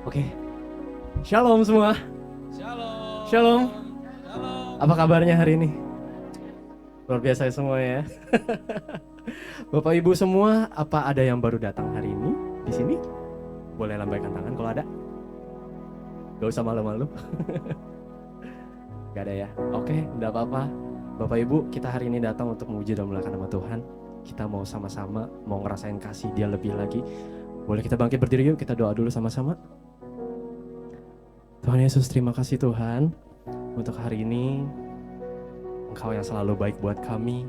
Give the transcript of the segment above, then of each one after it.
Oke. Shalom semua. Shalom. Shalom. Shalom. Apa kabarnya hari ini? Luar biasa semua ya. Bapak Ibu semua, apa ada yang baru datang hari ini di sini? Boleh lambaikan tangan kalau ada. Gak usah malu-malu. Gak ada ya? Oke, enggak apa-apa. Bapak Ibu, kita hari ini datang untuk memuji dan memuliakan nama Tuhan. Kita mau sama-sama, mau ngerasain kasih Dia lebih lagi. Boleh kita bangkit berdiri yuk, kita doa dulu sama-sama. Tuhan Yesus, terima kasih Tuhan untuk hari ini. Engkau yang selalu baik buat kami.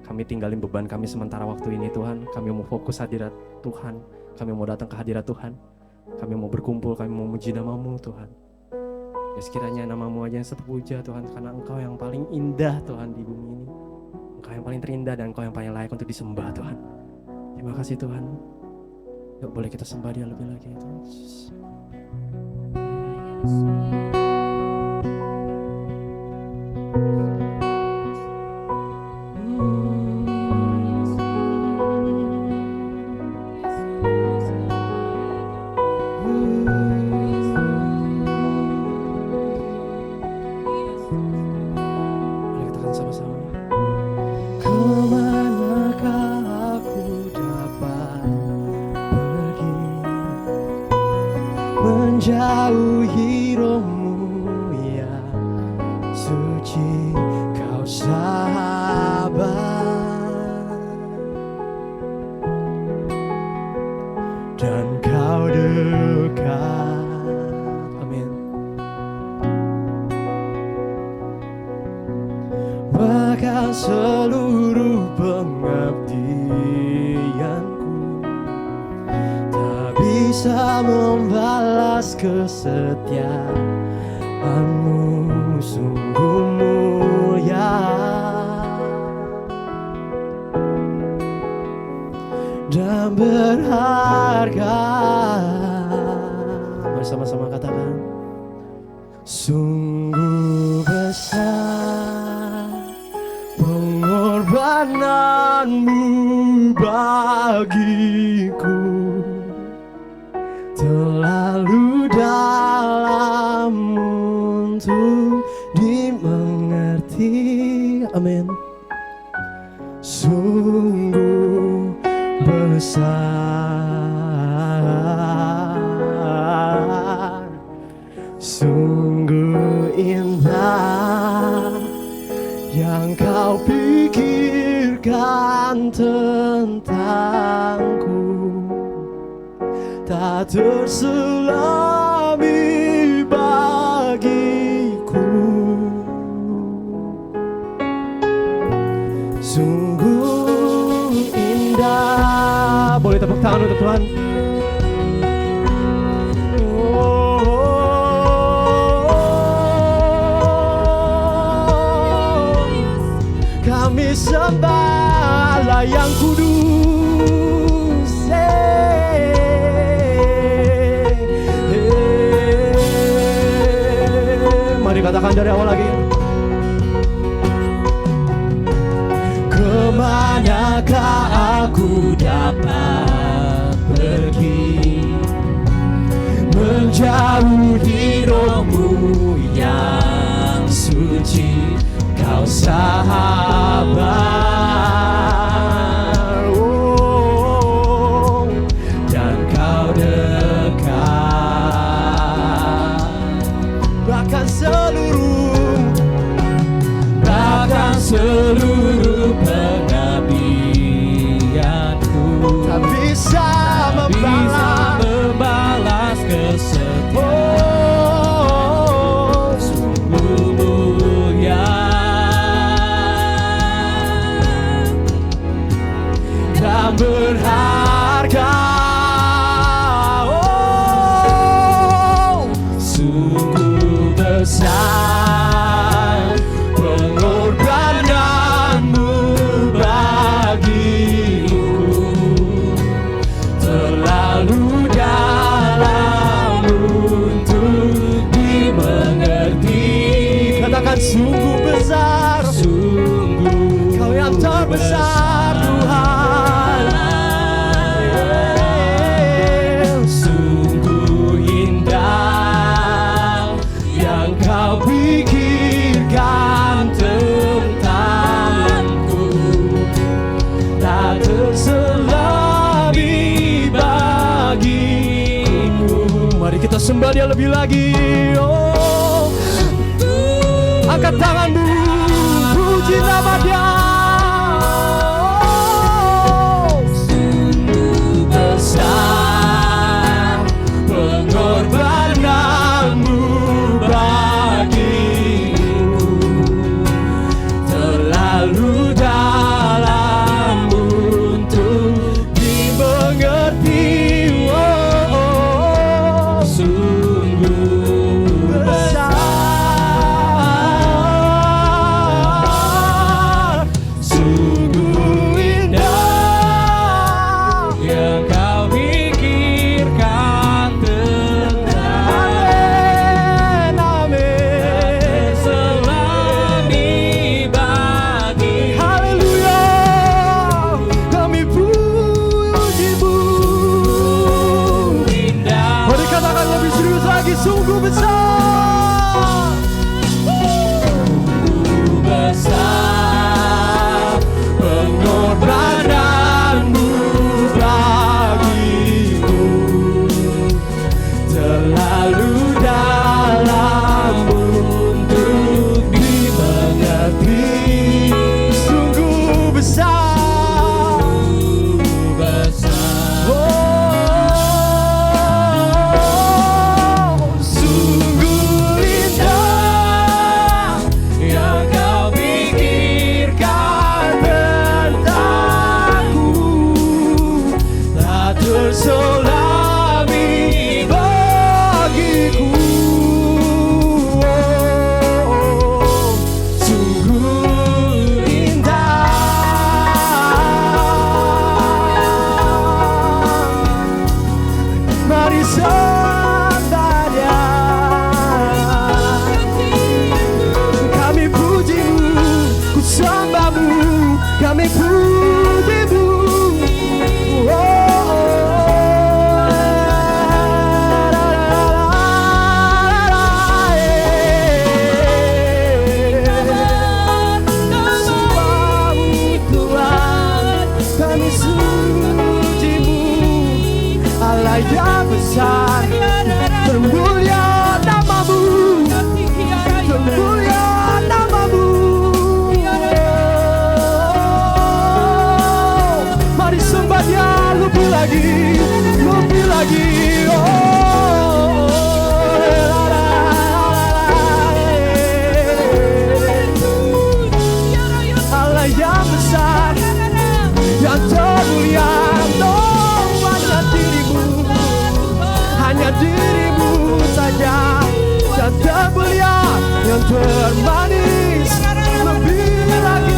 Kami tinggalin beban kami sementara waktu ini Tuhan. Kami mau fokus hadirat Tuhan. Kami mau datang ke hadirat Tuhan. Kami mau berkumpul, kami mau memuji nama-Mu Tuhan. Ya sekiranya nama-Mu aja yang terpuja Tuhan. Karena Engkau yang paling indah Tuhan di bumi ini. Engkau yang paling terindah dan Engkau yang paling layak untuk disembah Tuhan. Terima kasih Tuhan. Yuk boleh kita sembah Dia lebih lagi Tuhan. Menjauhi rohmu yang suci, kau sabar dan kau dekat. Amin. Bahkan seluruh pengabdianku tak bisa membalas kesetiaan-Mu, sungguh mulia dan berharga. Bersama-sama katakan, sungguh besar pengorbanan-Mu bagiku, terlalu dalam untuk dimengerti. Amin. Sungguh besar, sungguh indah yang Kau pikirkan tentangku, tak terselami bagiku. Sungguh indah. Boleh tepuk tangan untuk Tuhan. Kami sembah Allah yang kudus. Mari katakan dari awal lagi. Kemanakah aku dapat pergi, menjauhi rohmu yang suci, Kau sabar, dan Kau dekat. Bahkan seluruh pengabdianku tak bisa membalas kesetiaan, sungguh mulia dan berharga. Sungguh besar pengorbanan-Mu bagiku, terlalu dalam untuk dimengerti. Katakan sungguh besar, sungguh Kau yang terbesar Tuhan. Sungguh indah Mari kita sembah Dia lebih lagi. Oh, angkat tanganmu, puji nama Dia. Sungguh besar pengorbananmu bagiku, terlalu dalam untuk dimengerti. Sungguh besar, sungguh indah yang kau pikirkan tentang. Amin, amin. Selami bagi. Haleluya, kami puji-Mu. Indah. Mari katakan lebih serius lagi, sungguh besar. Sungguh besar pengorbananmu bagiku, terlalu dalam untuk dimengerti. Sungguh besar, sungguh besar. Oh, sungguh indah yang kau pikirkan tentangku, tak terselami bagiku. Oh, sungguh indah. Mari sembah Dia. Kami puji-Mu, ku sembah-Mu, kami puji-Mu. Sembah-Mu Tuhan, kami puji-Mu, Allah yang besar, termulia nama-Mu, termulia nama-Mu. Mari sembah Dia lebih lagi, lebih lagi. Allah yang besar, yang termulia, hanya diri-Mu, hanya diri-Mu saja yang termulia, yang termanis, lebih lagi.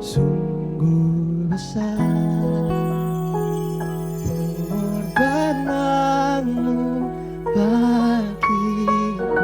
Sungguh besar pengorbananmu bagiku.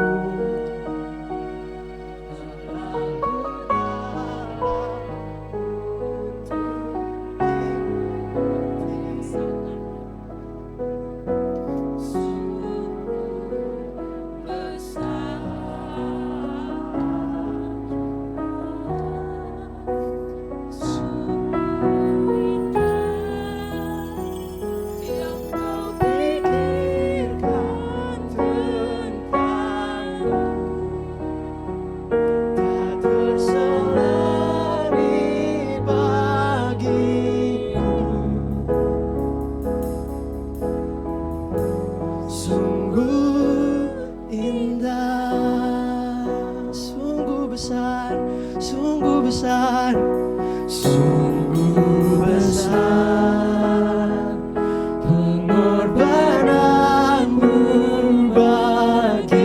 besar, sungguh besar, sungguh besar pengorbananmu bagiku,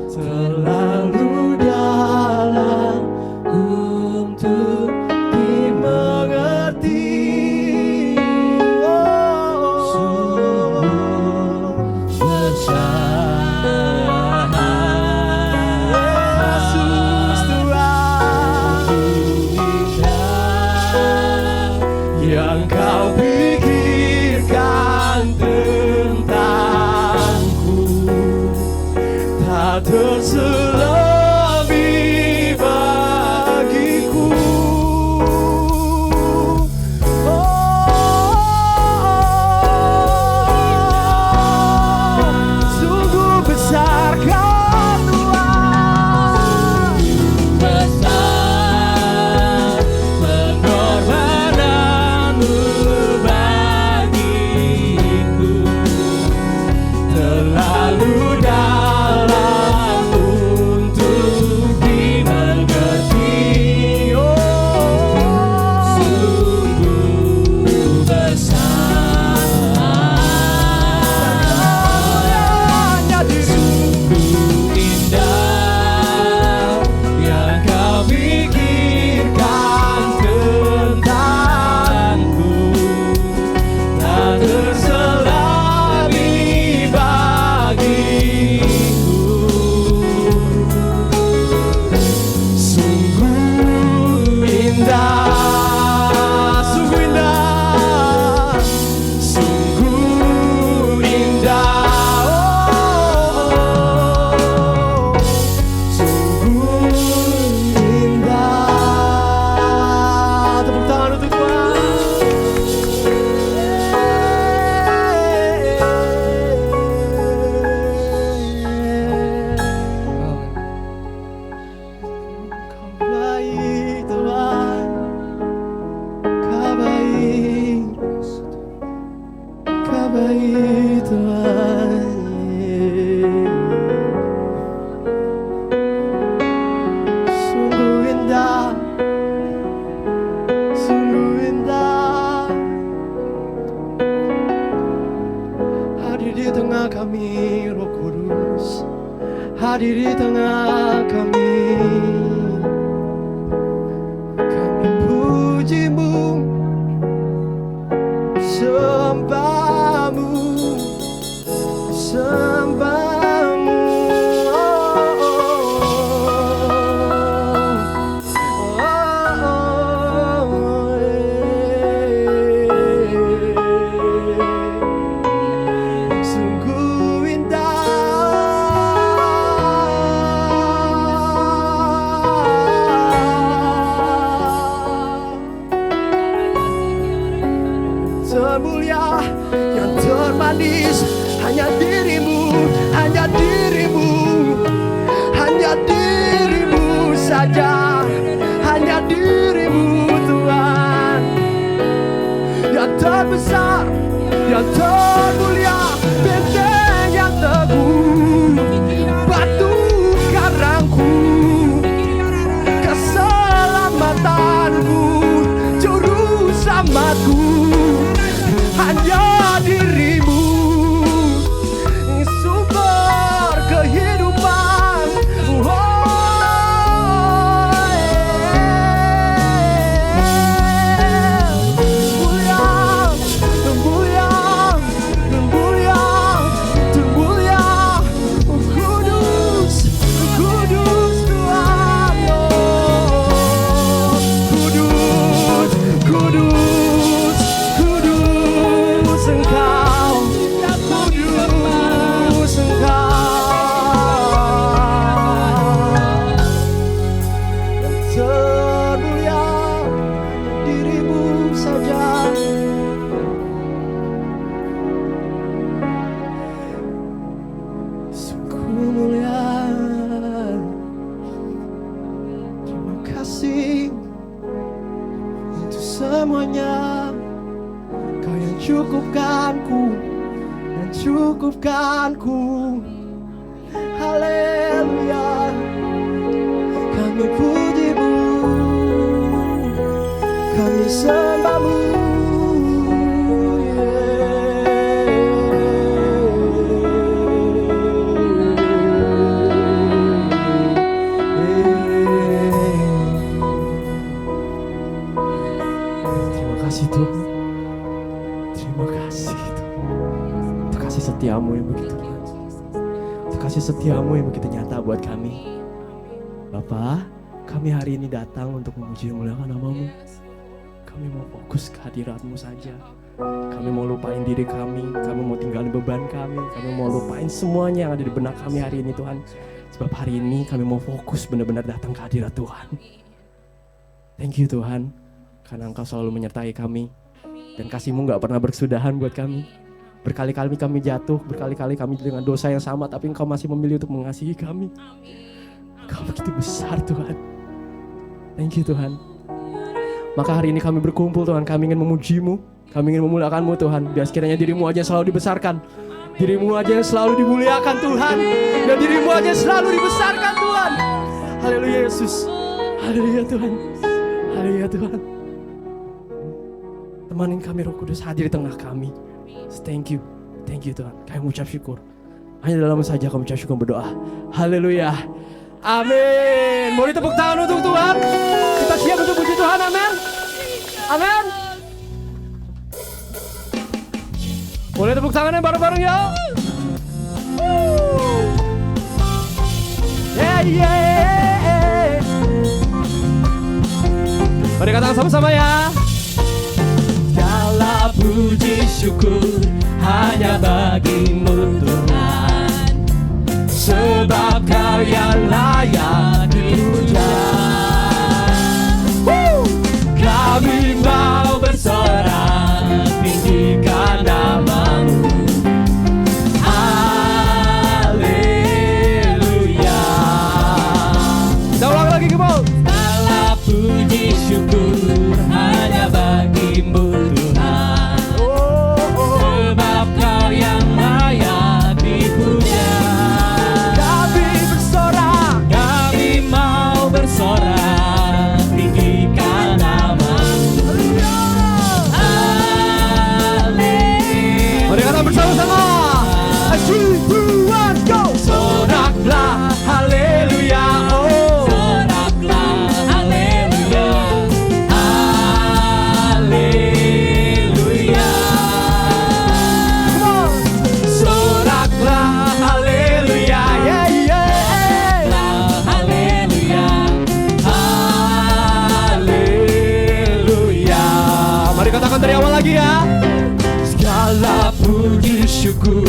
terlalu dalam untuk dimengerti. Yang kau pikirkan tentangku tak terselebih bagiku. Sungguh besar kau Tuhan, besar pengorbananmu bagiku, terlalu dalam untuk dimengerti. Sungguh besar, sungguh indah yang kau pikirkan tentangku, tak terselebih bagiku. Sungguh indah, sungguh indah, sungguh indah, sungguh indah. Tepuk tangan untuk Tuhan. Kau baik Tuhan, Kau baik, Kau baik Tuhan. Sungguh indah, sungguh indah, hadir di tengah kami Roh Kudus, hadir di tengah kami. Kami pujimu, sembahmu, sembahmu. Sungguh indah, termulia, yang termanis, hanya dirimu, hanya dirimu, hanya dirimu saja, hanya dirimu Tuhan, yang terbesar, yang termulia, benteng yang teguh, batu karangku, keselamatanku, juru selamatku, hanya dirimu, sumber kehidupan. Mulia, mulia, mulia, kudus, kudus Tuhan. Kudus, kudus, kudus Engkau, kudus Engkau, termulia dirimu saja. Sungguh mulia, terima kasih untuk semuanya. Kau yang cukupkanku dan cukupkanku. Haleluya. sembahmu. Terima kasih Tuhan. Terima kasih Tuhan. Untuk kasih setiamu yang begitu. Untuk kasih setiamu yang begitu nyata buat kami. Bapa, kami hari ini datang untuk memuji dan memuliakan nama-Mu. Kami mau fokus ke hadirat-Mu saja. Kami mau lupain diri kami mau tinggalin beban kami mau lupain semuanya yang ada di benak kami hari ini Tuhan. Sebab hari ini kami mau fokus benar-benar datang ke hadirat Tuhan. Thank you Tuhan, karena Engkau selalu menyertai kami. Dan kasih-Mu gak pernah berkesudahan buat kami. Berkali-kali kami jatuh, berkali-kali kami dengan dosa yang sama, tapi Engkau masih memilih untuk mengasihi kami. Engkau begitu besar Tuhan. Thank you Tuhan. Maka hari ini kami berkumpul Tuhan, kami ingin memuji-Mu, kami ingin memuliakan-Mu Tuhan. Biar sekiranya diri-Mu aja yang selalu dibesarkan, diri-Mu aja yang selalu dimuliakan Tuhan, dan diri-Mu aja yang selalu dibesarkan Tuhan. Haleluya Yesus. Haleluya Tuhan. Haleluya Tuhan. Temanin kami Roh Kudus hadir di tengah kami. Thank you Tuhan. Kami mengucap syukur. Hanya dalam saja kami mengucap syukur berdoa. Haleluya. Amin. Boleh tepuk tangan untuk Tuhan. Kita siap untuk puji Tuhan. Amin. Amin. Boleh tepuk tangannya bareng-bareng ya. Yeah. Mari katakan sama-sama ya. Segala puji syukur hanya bagi-Mu Tuhan, sebab Kau yang layak dipuja. Kami mau bersorak tinggikan nama-Mu. Haleluya. Kita ulang lagi kembali. Segala puji syukur hanya bagi-Mu Tuhan, sebab Kau yang layak dipuja. Kami mau bersorak tinggikan nama-Mu. Haleluya. Mari kata bersama-sama. 3, 2, 1, go. Soraklah haleluya. Oh. Soraklah haleluya. Haleluya. Come on. Soraklah haleluya. Yeah, yeah. Haleluya. Haleluya. Mari katakan dari awal lagi ya. Segala puji syukur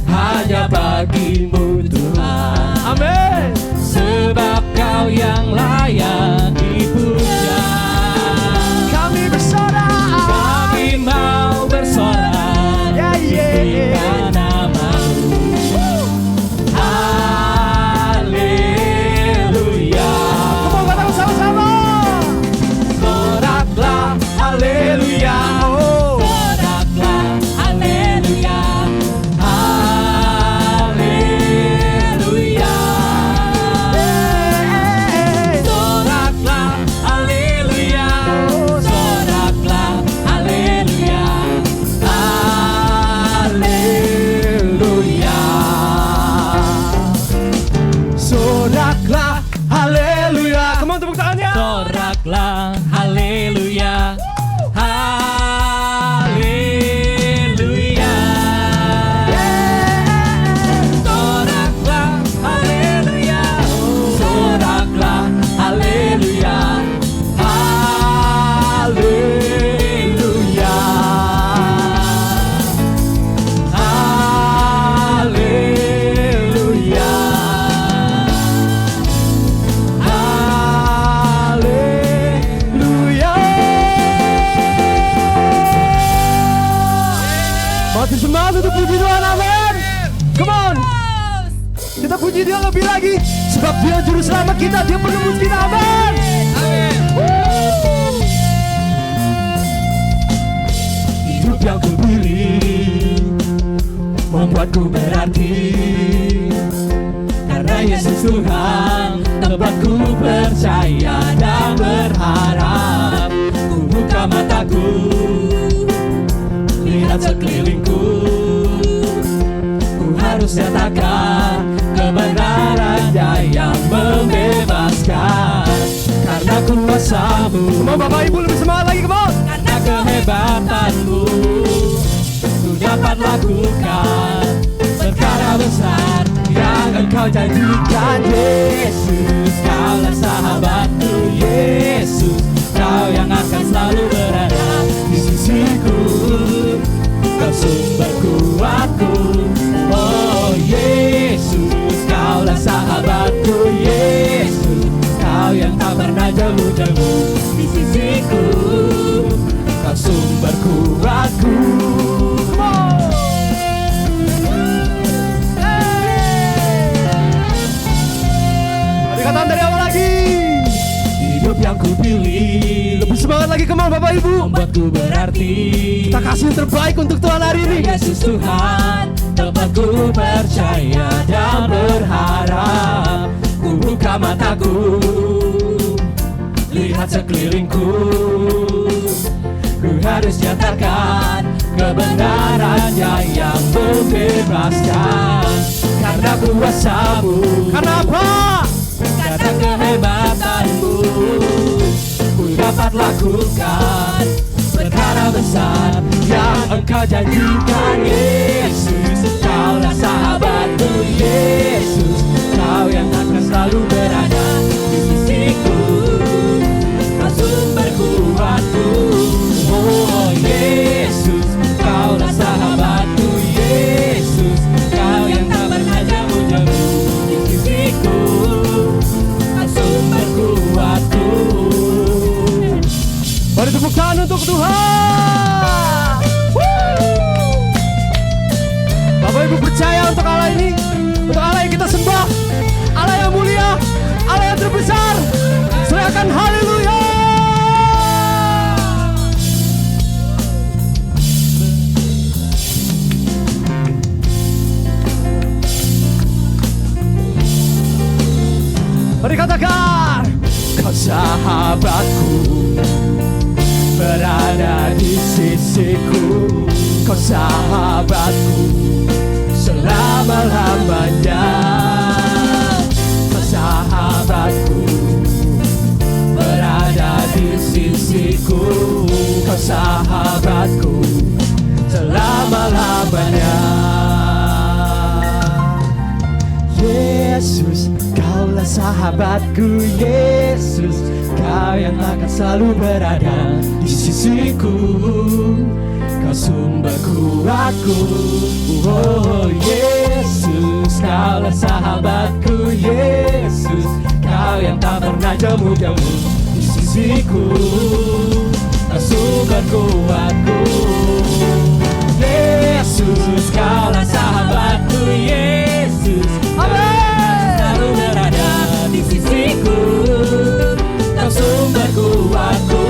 hanya bagi-Mu Tuhan. Amin. Sebab Kau yang layak dipuja. Kami bersorak. Kami mau bersorak. Tinggikan nama-Mu. Haleluya. Come on, katakan sama-sama. Soraklah haleluya. Oh. Soraklah haleluya. Haleluya. Soraklah haleluya. Soraklah haleluya. Haleluya. Soraklah haleluya. Come on, tepuk tangannya. Soraklah haleluya. Haleluya. Soraklah haleluya. Soraklah haleluya. Haleluya. Haleluya. Haleluya. Masih semangat untuk puji Tuhan, amin. Come on. Kita puji Dia lebih lagi, sebab Dia juru selamat kita, Dia penebus kita, amin. Hidup yang kupilih membuatku berarti, karena Yesus Tuhan tempatku percaya dan berharap. Ku buka mata mataku, lihat sekelilingku. Ku harus nyatakan kebenarannya yang membebaskan. Karena kuasa-Mu. Come on, Bapak Ibu, lebih semangat lagi, come on. Karena kehebatan-Mu, ku dapat lakukan perkara besar yang Engkau janjikan. Yesus, Kaulah sahabatku. Yesus, Kau yang akan selalu berada di sisiku. Kau sumber kuatku. Oh Yesus, Kaulah sahabatku. Yesus, Kau yang tak pernah jauh-jauh di sisiku. Kau sumber kuatku. Perkataan dari awal lagi. Hidup yang ku pilih Lebih semangat lagi, come on, Bapak Ibu. membuatku berarti. Kita kasih yang terbaik untuk Tuhan hari ini. Yesus Tuhan, tempatku percaya dan berharap. Ku buka mataku, lihat sekelilingku. Ku harus nyatakan kebenarannya yang membebaskan. Karena kuasa-Mu, Karena apa? karena kehebatan-Mu, ku dapat lakukan perkara besar yang Engkau janjikan. Yesus, Kaulah sahabatku. Yesus, Kau yang akan selalu berada di sisiku. Kau sumber kuatku. Oh Yesus, Kaulah sahabatku. Yesus, Kau yang tak pernah jauh-jauh di sisiku. Kau sumber kuatku. Mari tepuk tangan untuk Tuhan. Bapak Ibu percaya untuk Allah ini, untuk Allah yang kita sembah, Allah yang mulia, Allah yang terbesar. Serahkan haleluya. Mari katakan, Kau sahabatku, berada di sisiku. Kau sahabatku selama-lamanya. Kau sahabatku, berada di sisiku. Kau sahabatku selama-lamanya. Yesus, Kaulah sahabatku. Yesus, Kau yang akan selalu berada di sisiku. Kau sumber kuatku. Oh Yesus, Kaulah sahabatku. Yesus, Kau yang tak pernah jauh-jauh di sisiku. Kau sumber kuatku. Yesus, Kaulah sahabatku. Yesus, selalu berada di sisiku. Kau sumber kuatku.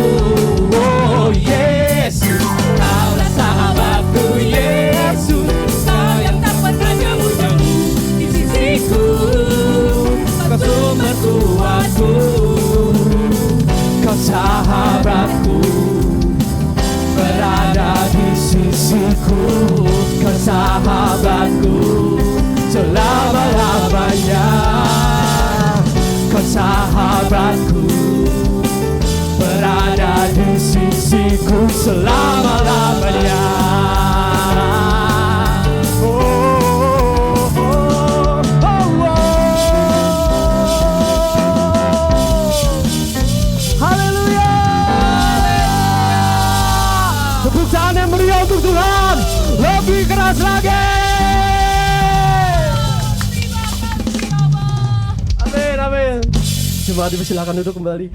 Oh Yesus, Kaulah sahabatku. Yesus, Kau yang tak pernah jauh-jauh di sisiku. Kau sumber kuatku. Kau sahabatku, berada di sisiku. Kau sahabatku selama-lamanya. Kau sahabatku, berada di sisiku selama-lamanya. Oh, oh, oh, oh, oh. haleluya. Tepuk tangan yang meriah untuk Tuhan. Lebih keras lagi. Amin, amin. Jemaat dipersilakan duduk kembali.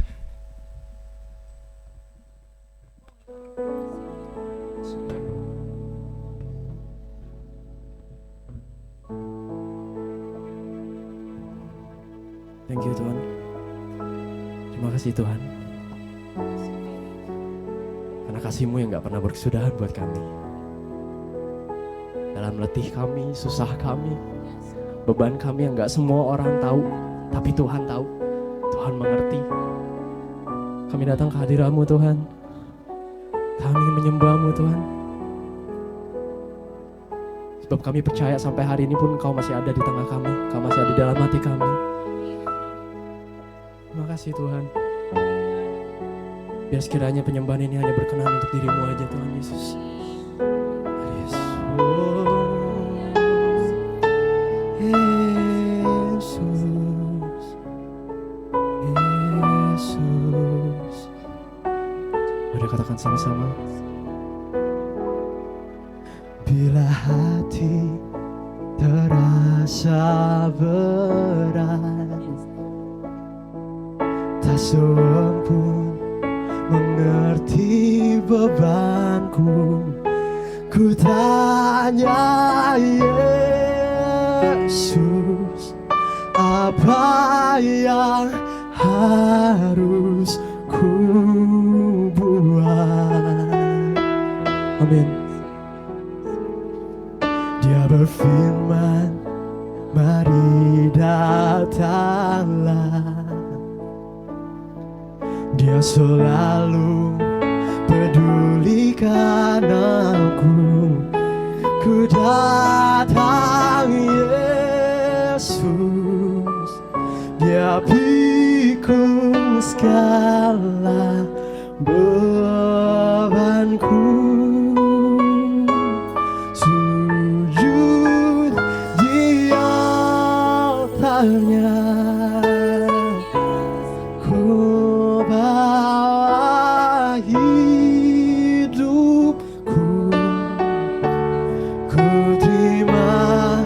Thank you Tuhan. Terima kasih Tuhan. Karena kasih-Mu yang gak pernah berkesudahan buat kami. Dalam letih kami, susah kami, beban kami yang gak semua orang tahu, tapi Tuhan tahu. Tuhan mengerti. Kami datang ke hadirat-Mu Tuhan. Kami ingin menyembah-Mu Tuhan. Sebab kami percaya sampai hari ini pun Engkau masih ada di tengah kami. Engkau masih ada di dalam hati kami. Terima kasih Tuhan. Biar sekiranya penyembahan ini hanya berkenan untuk diri-Mu aja Tuhan Yesus. Mari katakan sama-sama. Bila hati terasa berat, tak seorang pun mengerti bebanku, ku tanya Yesus, apa yang harus ku buat? Amin. Dia berfirman, mari datanglah. Dia selalu pedulikan aku. Ku datang Yesus, Dia pikul segala bebanku. Sujud di altarnya, ku bawa hidupku, ku terima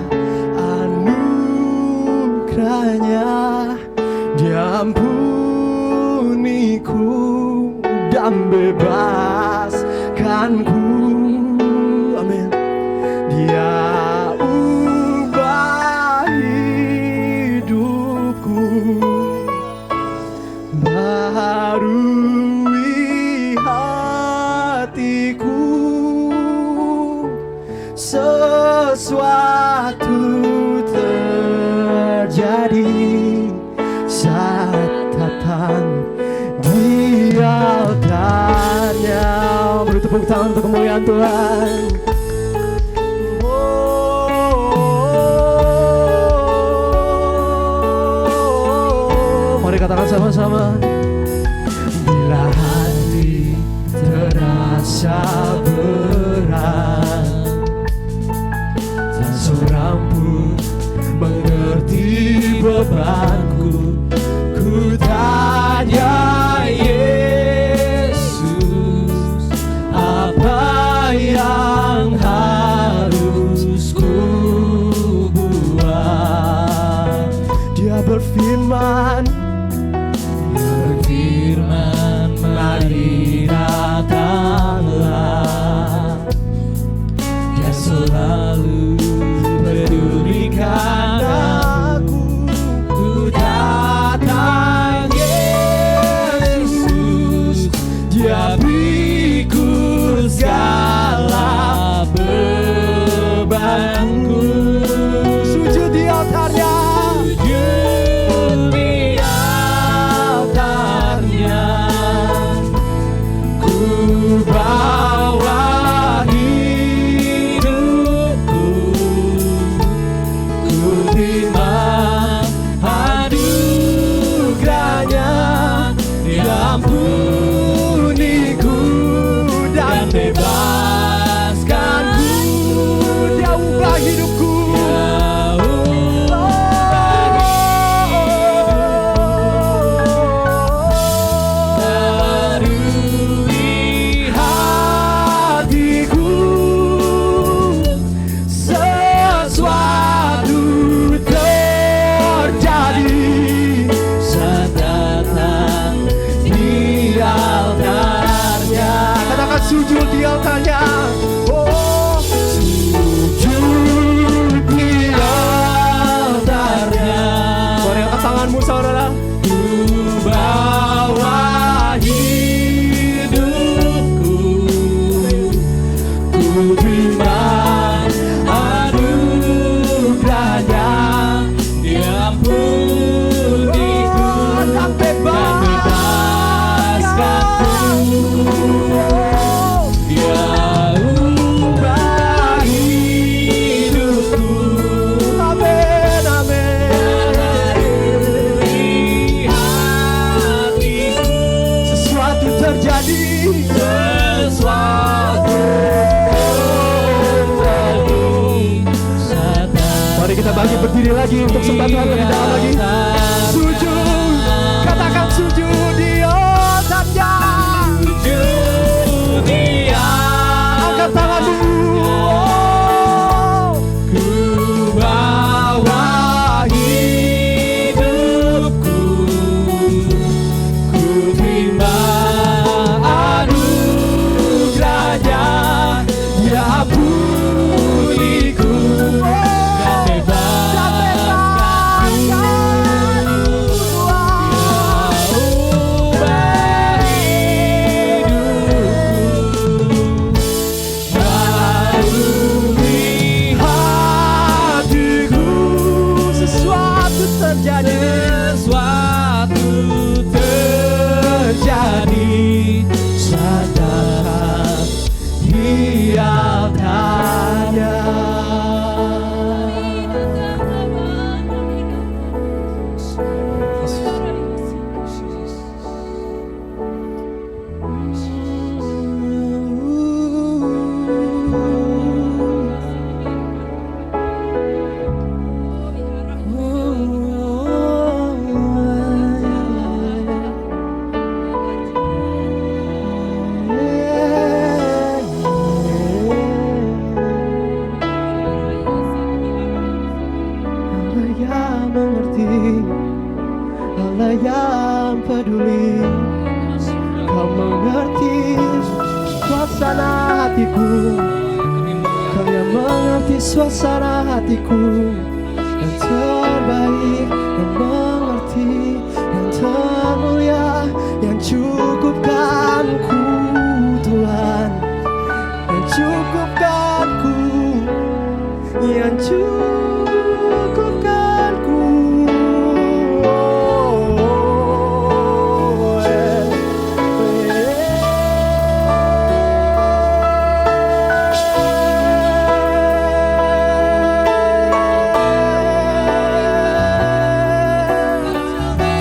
anugerahnya. Dia ampuniku dan bebaskanku. Amin. Dia ubah hidupku, barui hatiku. Sesuatu terjadi saat datang di altarnya. Beri tepuk tangan untuk kemuliaan Tuhan. Mari katakan sama-sama. Bila hati terasa berat, tak seorang pun mengerti bebanku, ku tanya Yesus, apa yang harus ku buat? Dia berfirman, mari datanglah. Dia selalu pedulikan aku. Ku datang Yesus, Dia pikul segala bebanku. Sujud di altarnya, sujud di altarnya, ku bawa hidupku, ku terima anugerahnya. Dia ampuniku dan bebaskanku. Dia ubah hidupku, barui hatiku. Sesuatu terjadi saat datang di pagi berdiri lagi untuk sembah Tuhan lebih dalam lagi. Sujud, katakan sujud di altarnya. Sujud di Angkat tanganmu. ku bawa hidupku, ku terima anugerahnya, ya pujiku dan bebaskanku. Ubah hidupku, barui Hatiku sesuatu terjadi. sesuatu terjadi Saat di altarnya. Allah yang mengerti, Allah yang peduli, Kau mengerti suasana hatiku, Kau yang mengerti suasana hatiku, yang terbaik, yang mengerti, yang termulia, yang cukupkanku Tuhan, yang cukupkanku, yang cukupkanku.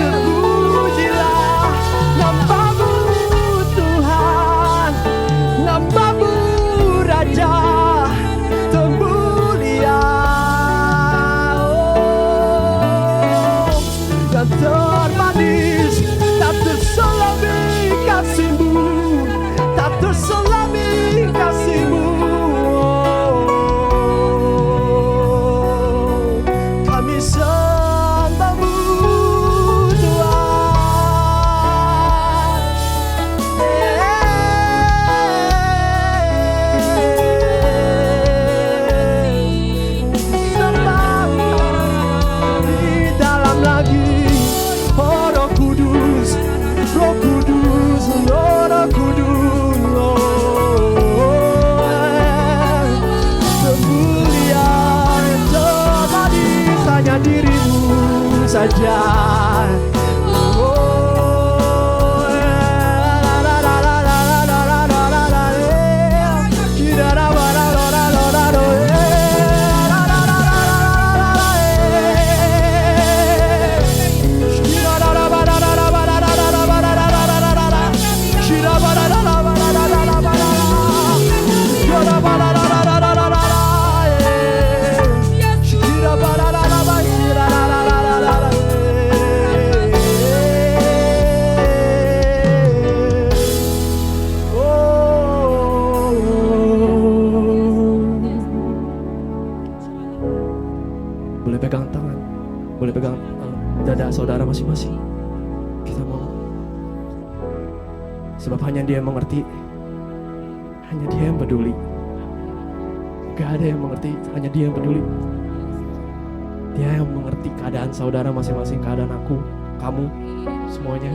Terpujilah namamu Tuhan, namamu Raja termulia, dan termanis, tak terselami kasih-Mu, tak terselami kasih-Mu. Kami sembah-Mu di dalam lagi. Oh Roh Kudus, Roh Kudus, oh Roh Kudus, semulia yang termanis hanya diri-Mu saja. Boleh pegang tangan, boleh pegang dada saudara masing-masing. Kita mau, sebab hanya Dia yang mengerti, hanya Dia yang peduli. Gak ada yang mengerti, hanya Dia yang peduli. Dia yang mengerti keadaan saudara masing-masing, keadaan aku, kamu, semuanya.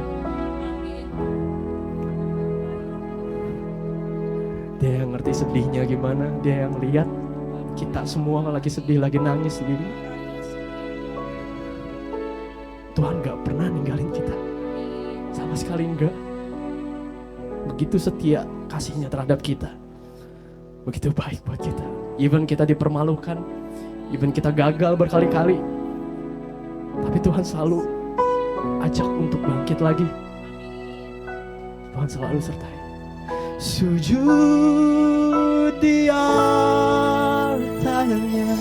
Dia yang ngerti sedihnya gimana, Dia yang lihat kita semua lagi sedih, lagi nangis sendiri. Tuhan gak pernah ninggalin kita, sama sekali enggak. Begitu setia kasih-Nya terhadap kita, begitu baik buat kita. Even kita dipermalukan, even kita gagal berkali-kali, tapi Tuhan selalu ajak untuk bangkit lagi. Tuhan selalu sertai. Sujud di altarnya,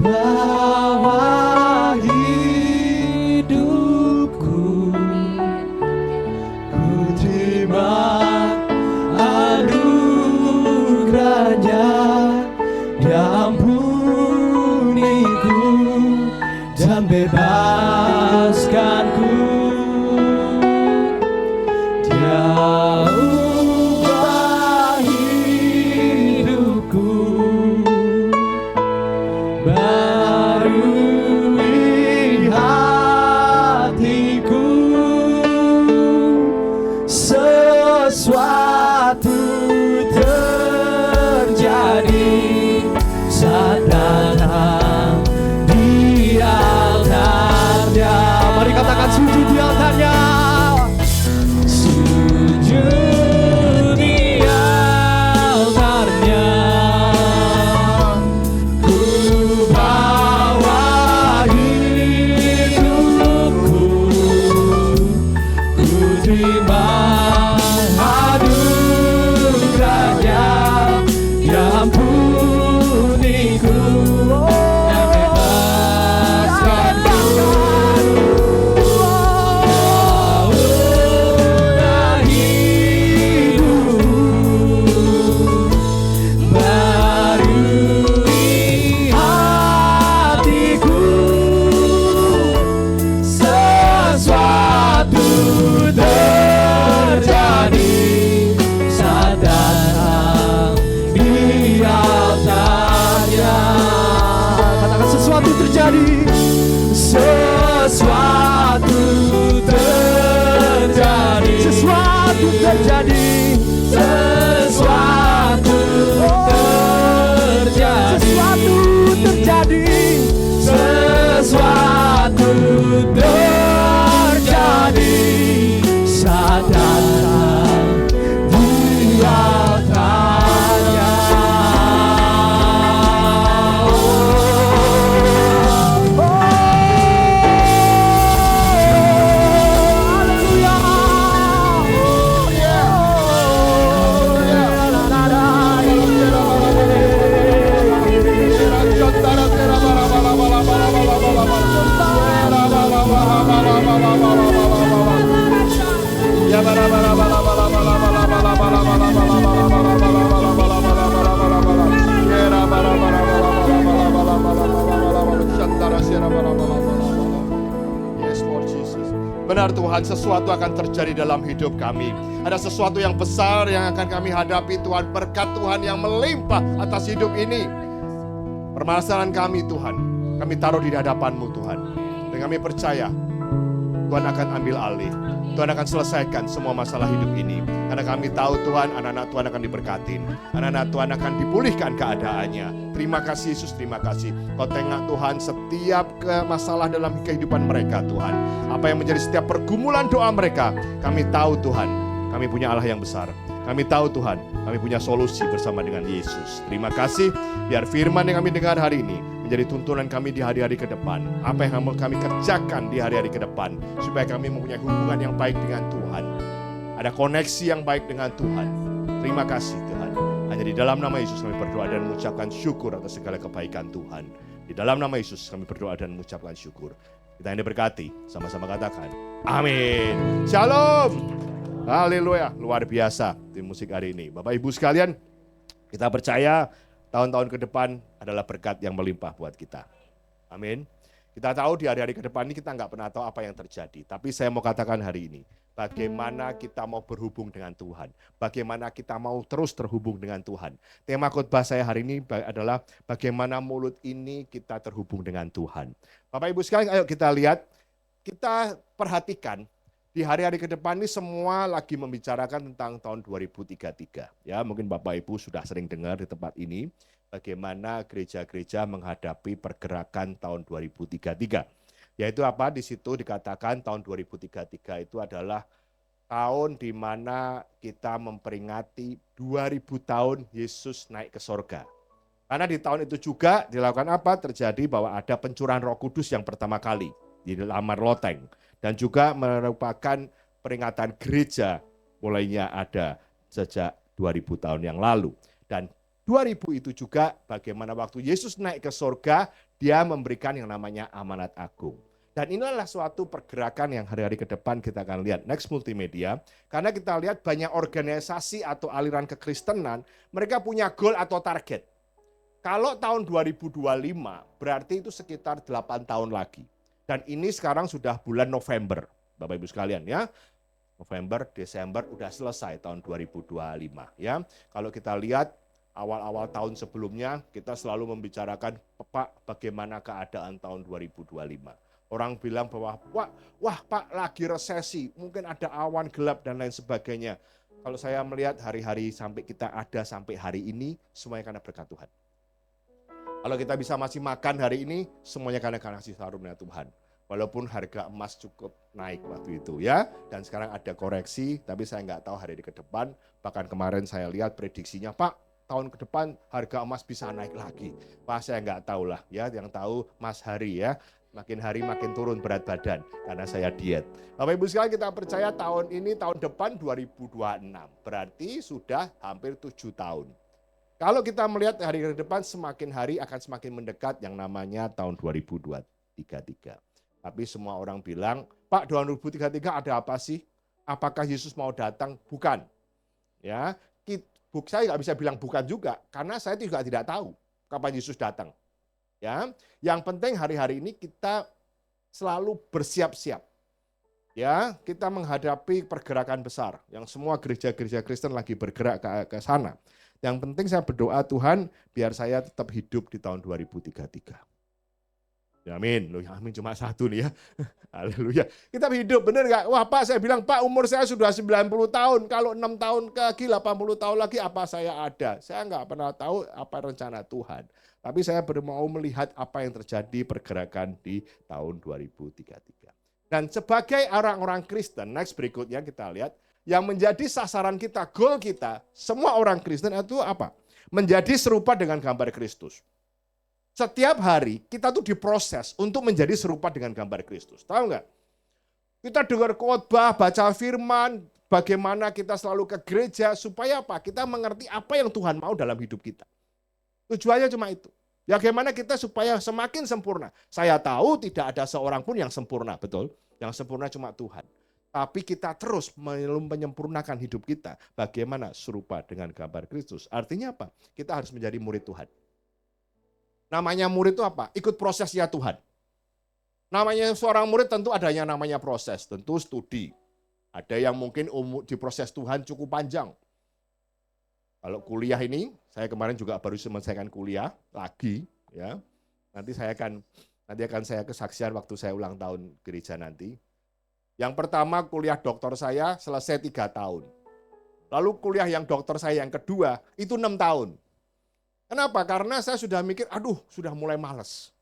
bawa hidupku, ku terima anugerahnya, Dia ampuniku dan bebaskanku. Dia ubah hidupku, barui hatiku, sesuatu terjadi saat datang di altarnya. Mari katakan sujud di altarnya. Sujud di altarnya, ku bawa hidupku, ku terima anugerahnya, Dia ampuniku dan bebaskanku. Bawa hidupku, barui hatiku, sesuatu terjadi saat datang di altarnya. Katakan sesuatu terjadi, sesuatu terjadi, sesuatu terjadi, sesuatu terjadi, sesuatu terjadi, sesuatu terjadi saat datang di altarnya. Yes, Lord Jesus. Benar Tuhan, sesuatu akan terjadi dalam hidup kami. Ada sesuatu yang besar yang akan kami hadapi Tuhan. Berkat Tuhan yang melimpah atas hidup ini. Permasalahan kami Tuhan, kami taruh di hadapan-Mu Tuhan. Dan kami percaya Tuhan akan ambil alih. Tuhan akan selesaikan semua masalah hidup ini. Karena kami tahu Tuhan, anak-anak Tuhan akan diberkatin. Anak-anak Tuhan akan dipulihkan keadaannya. Terima kasih Yesus, terima kasih. Kau tengok Tuhan setiap masalah dalam kehidupan mereka Tuhan. Apa yang menjadi setiap pergumulan doa mereka. Kami tahu Tuhan, kami punya Allah yang besar. Kami tahu Tuhan, kami punya solusi bersama dengan Yesus. Terima kasih, biar firman yang kami dengar hari ini menjadi tuntunan kami di hari-hari ke depan. Apa yang kami kerjakan di hari-hari ke depan. Supaya kami mempunyai hubungan yang baik dengan Tuhan. Ada koneksi yang baik dengan Tuhan. Terima kasih Tuhan. Hanya di dalam nama Yesus kami berdoa dan mengucapkan syukur atas segala kebaikan Tuhan. Di dalam nama Yesus kami berdoa dan mengucapkan syukur. Kita yang diberkati, sama-sama katakan amin. Shalom. Haleluya, luar biasa tim musik hari ini. Bapak Ibu sekalian, kita percaya tahun-tahun ke depan adalah berkat yang melimpah buat kita. Amin. Kita tahu di hari-hari ke depan ini kita nggak pernah tahu apa yang terjadi. Tapi saya mau katakan hari ini, bagaimana kita mau berhubung dengan Tuhan. Bagaimana kita mau terus terhubung dengan Tuhan. Tema khotbah saya hari ini adalah bagaimana mulut ini kita terhubung dengan Tuhan. Bapak Ibu sekalian, ayo kita lihat, kita perhatikan. Di hari-hari ke depan ini semua lagi membicarakan tentang tahun 2033. Ya, mungkin Bapak Ibu sudah sering dengar di tempat ini bagaimana gereja-gereja menghadapi pergerakan tahun 2033. Yaitu apa? Di situ dikatakan tahun 2033 itu adalah tahun di mana kita memperingati 2000 tahun Yesus naik ke sorga. Karena di tahun itu juga dilakukan apa? Terjadi bahwa ada pencurahan Roh Kudus yang pertama kali di Lamar Loteng. Dan juga merupakan peringatan gereja mulainya ada sejak 2000 tahun yang lalu. Dan 2000 itu juga bagaimana waktu Yesus naik ke surga, dia memberikan yang namanya amanat agung. Dan inilah suatu pergerakan yang hari-hari ke depan kita akan lihat. Next Multimedia, karena kita lihat banyak organisasi atau aliran kekristenan, mereka punya goal atau target. Kalau tahun 2025, berarti itu sekitar 8 tahun lagi. Dan ini sekarang sudah bulan November, Bapak Ibu sekalian ya. November, Desember udah selesai tahun 2025 ya. Kalau kita lihat awal-awal tahun sebelumnya, kita selalu membicarakan, Pak, bagaimana keadaan tahun 2025. Orang bilang bahwa, wah Pak, lagi resesi, mungkin ada awan gelap dan lain sebagainya. Kalau saya melihat hari-hari sampai kita ada sampai hari ini, semuanya karena berkat Tuhan. Kalau kita bisa masih makan hari ini, semuanya karena kasih karunia Tuhan. Walaupun harga emas cukup naik waktu itu ya, dan sekarang ada koreksi, tapi saya nggak tahu hari ke depan. Bahkan kemarin saya lihat prediksinya, Pak, tahun ke depan harga emas bisa naik lagi. Pak, saya nggak tahu lah ya, yang tahu Mas Hari ya, makin hari makin turun berat badan karena saya diet. Bapak Ibu sekalian, kita percaya tahun ini, tahun depan 2026, berarti sudah hampir 7 tahun. Kalau kita melihat hari ke depan, semakin hari akan semakin mendekat yang namanya tahun 2033. Tapi semua orang bilang, Pak, 2033 ada apa sih? Apakah Yesus mau datang? Bukan. Ya, saya nggak bisa bilang bukan juga, karena saya juga tidak tahu kapan Yesus datang. Ya, yang penting hari-hari ini kita selalu bersiap-siap. Ya, kita menghadapi pergerakan besar yang semua gereja-gereja Kristen lagi bergerak ke sana. Yang penting saya berdoa, Tuhan, biar saya tetap hidup di tahun 2033. Ya, amin. Loh, amin cuma satu nih ya. Haleluya. Kita hidup, benar nggak? Wah Pak, saya bilang, Pak, umur saya sudah 90 tahun. Kalau 6 tahun lagi, 80 tahun lagi, apa saya ada? Saya nggak pernah tahu apa rencana Tuhan. Tapi saya mau melihat apa yang terjadi pergerakan di tahun 2033. Dan sebagai orang-orang Kristen, next berikutnya kita lihat, yang menjadi sasaran kita, goal kita, semua orang Kristen itu apa? Menjadi serupa dengan gambar Kristus. Setiap hari kita tuh diproses untuk menjadi serupa dengan gambar Kristus. Tahu nggak? Kita dengar khotbah, baca firman, bagaimana kita selalu ke gereja, supaya apa? Kita mengerti apa yang Tuhan mau dalam hidup kita. Tujuannya cuma itu. Ya bagaimana kita supaya semakin sempurna. Saya tahu tidak ada seorang pun yang sempurna, betul? Yang sempurna cuma Tuhan. Tapi kita terus menyempurnakan hidup kita. Bagaimana serupa dengan gambar Kristus. Artinya apa? Kita harus menjadi murid Tuhan. Namanya murid itu apa? Ikut prosesnya Tuhan. Namanya seorang murid tentu adanya namanya proses, tentu studi. Ada yang mungkin di proses Tuhan cukup panjang. Kalau kuliah ini, saya kemarin juga baru selesaikan kuliah lagi, ya. Nanti akan saya kesaksian waktu saya ulang tahun gereja nanti. Yang pertama kuliah doktor saya selesai 3 tahun. Lalu kuliah yang doktor saya yang kedua itu 6 tahun. Kenapa? Karena saya sudah mikir, sudah mulai malas.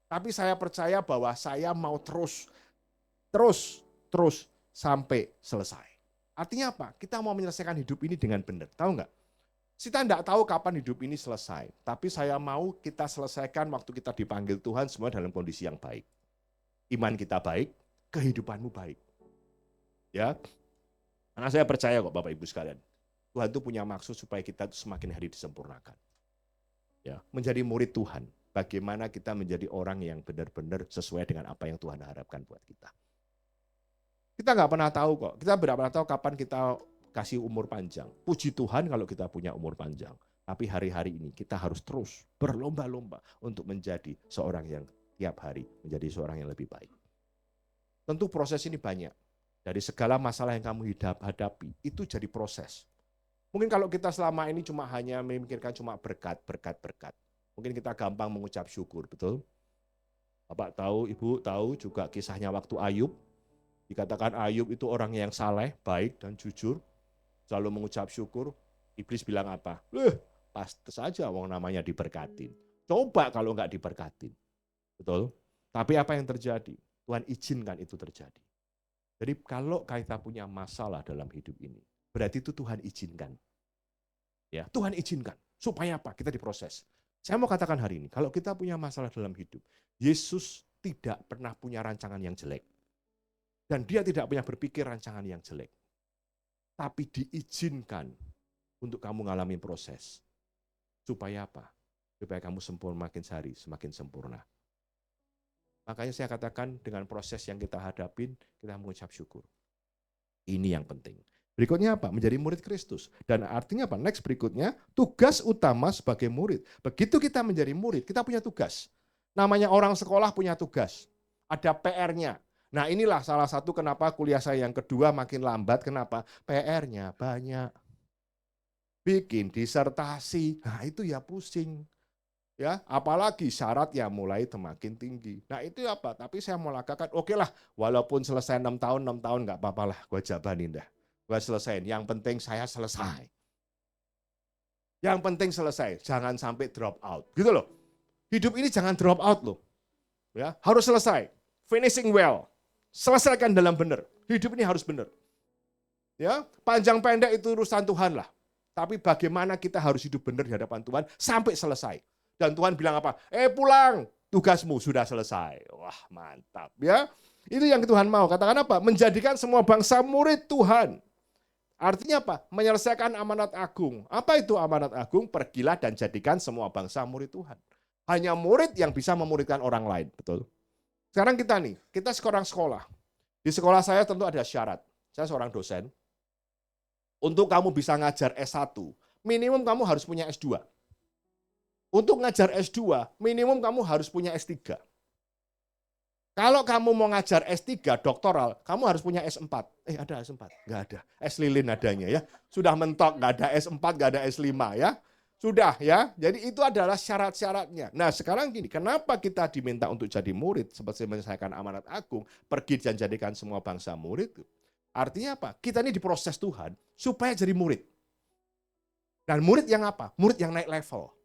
Tapi saya percaya bahwa saya mau terus sampai selesai. Artinya apa? Kita mau menyelesaikan hidup ini dengan benar. Tahu nggak? Kita tidak tahu kapan hidup ini selesai. Tapi saya mau kita selesaikan waktu kita dipanggil Tuhan semua dalam kondisi yang baik. Iman kita baik, kehidupanmu baik. Ya, karena saya percaya kok Bapak Ibu sekalian. Tuhan itu punya maksud supaya kita semakin hari disempurnakan. Ya, menjadi murid Tuhan, bagaimana kita menjadi orang yang benar-benar sesuai dengan apa yang Tuhan harapkan buat kita. Kita nggak pernah tahu kok, kita tidak pernah tahu kapan kita kasih umur panjang. Puji Tuhan kalau kita punya umur panjang. Tapi hari-hari ini kita harus terus berlomba-lomba untuk menjadi seorang yang tiap hari menjadi seorang yang lebih baik. Tentu proses ini banyak. Dari segala masalah yang kamu hadapi, itu jadi proses. Mungkin kalau kita selama ini cuma hanya memikirkan cuma berkat. Mungkin kita gampang mengucap syukur, betul? Bapak tahu, Ibu tahu juga kisahnya waktu Ayub. Dikatakan Ayub itu orang yang saleh, baik dan jujur. Selalu mengucap syukur. Iblis bilang apa? Pasti saja wong namanya diberkatin. Coba kalau nggak diberkatin. Betul? Tapi apa yang terjadi? Tuhan izinkan itu terjadi. Jadi kalau kita punya masalah dalam hidup ini, berarti itu Tuhan izinkan. Ya, Tuhan izinkan. Supaya apa? Kita diproses. Saya mau katakan hari ini, kalau kita punya masalah dalam hidup, Yesus tidak pernah punya rancangan yang jelek. Dan dia tidak punya berpikir rancangan yang jelek. Tapi diizinkan untuk kamu ngalamin proses. Supaya apa? Supaya kamu sempurna makin hari semakin sempurna. Makanya saya katakan dengan proses yang kita hadapin, kita mengucap syukur. Ini yang penting. Berikutnya apa? Menjadi murid Kristus. Dan artinya apa? Next berikutnya, tugas utama sebagai murid. Begitu kita menjadi murid, kita punya tugas. Namanya orang sekolah punya tugas. Ada PR-nya. Nah inilah salah satu kenapa kuliah saya yang kedua makin lambat. Kenapa? PR-nya banyak. Bikin disertasi. Nah itu ya pusing. Ya, apalagi syaratnya mulai semakin tinggi. Nah itu apa? Tapi saya mau katakan, oke lah, walaupun selesai 6 tahun nggak apa-apa lah, gue jabanin dah. Gue selesai, yang penting saya selesai. Yang penting selesai, jangan sampai drop out. Gitu loh. Hidup ini jangan drop out loh. Ya, harus selesai. Finishing well. Selesaikan dalam benar. Hidup ini harus benar. Ya, panjang pendek itu urusan Tuhan lah. Tapi bagaimana kita harus hidup benar di hadapan Tuhan sampai selesai. Dan Tuhan bilang apa? Pulang, tugasmu sudah selesai. Wah, mantap ya. Itu yang Tuhan mau. Katakan apa? Menjadikan semua bangsa murid Tuhan. Artinya apa? Menyelesaikan amanat agung. Apa itu amanat agung? Pergilah dan jadikan semua bangsa murid Tuhan. Hanya murid yang bisa memuridkan orang lain. Betul? Sekarang kita sekarang sekolah. Di sekolah saya tentu ada syarat. Saya seorang dosen. Untuk kamu bisa ngajar S1, minimum kamu harus punya S2. Untuk ngajar S2, minimum kamu harus punya S3. Kalau kamu mau ngajar S3, doktoral, kamu harus punya S4. Ada S4? Nggak ada. S lilin adanya ya. Sudah mentok, nggak ada S4, nggak ada S5 ya. Sudah ya. Jadi itu adalah syarat-syaratnya. Nah sekarang gini, kenapa kita diminta untuk jadi murid, seperti menyelesaikan amanat agung, pergi dan jadikan semua bangsa murid? Artinya apa? Kita ini diproses Tuhan supaya jadi murid. Dan murid yang apa? Murid yang naik level.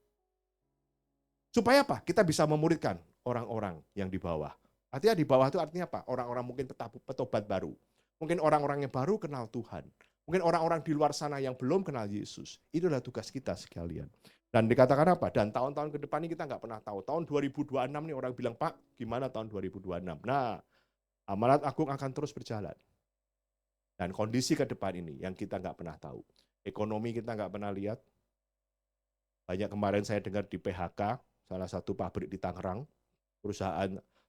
Supaya apa? Kita bisa memuridkan orang-orang yang di bawah. Artinya di bawah itu artinya apa? Orang-orang mungkin petobat baru. Mungkin orang-orang yang baru kenal Tuhan. Mungkin orang-orang di luar sana yang belum kenal Yesus. Itu adalah tugas kita sekalian. Dan dikatakan apa? Dan tahun-tahun ke depan ini kita nggak pernah tahu. Tahun 2026 nih orang bilang, Pak, gimana tahun 2026? Nah, amanat agung akan terus berjalan. Dan kondisi ke depan ini yang kita nggak pernah tahu. Ekonomi kita nggak pernah lihat. Banyak kemarin saya dengar di PHK, salah satu pabrik di Tangerang,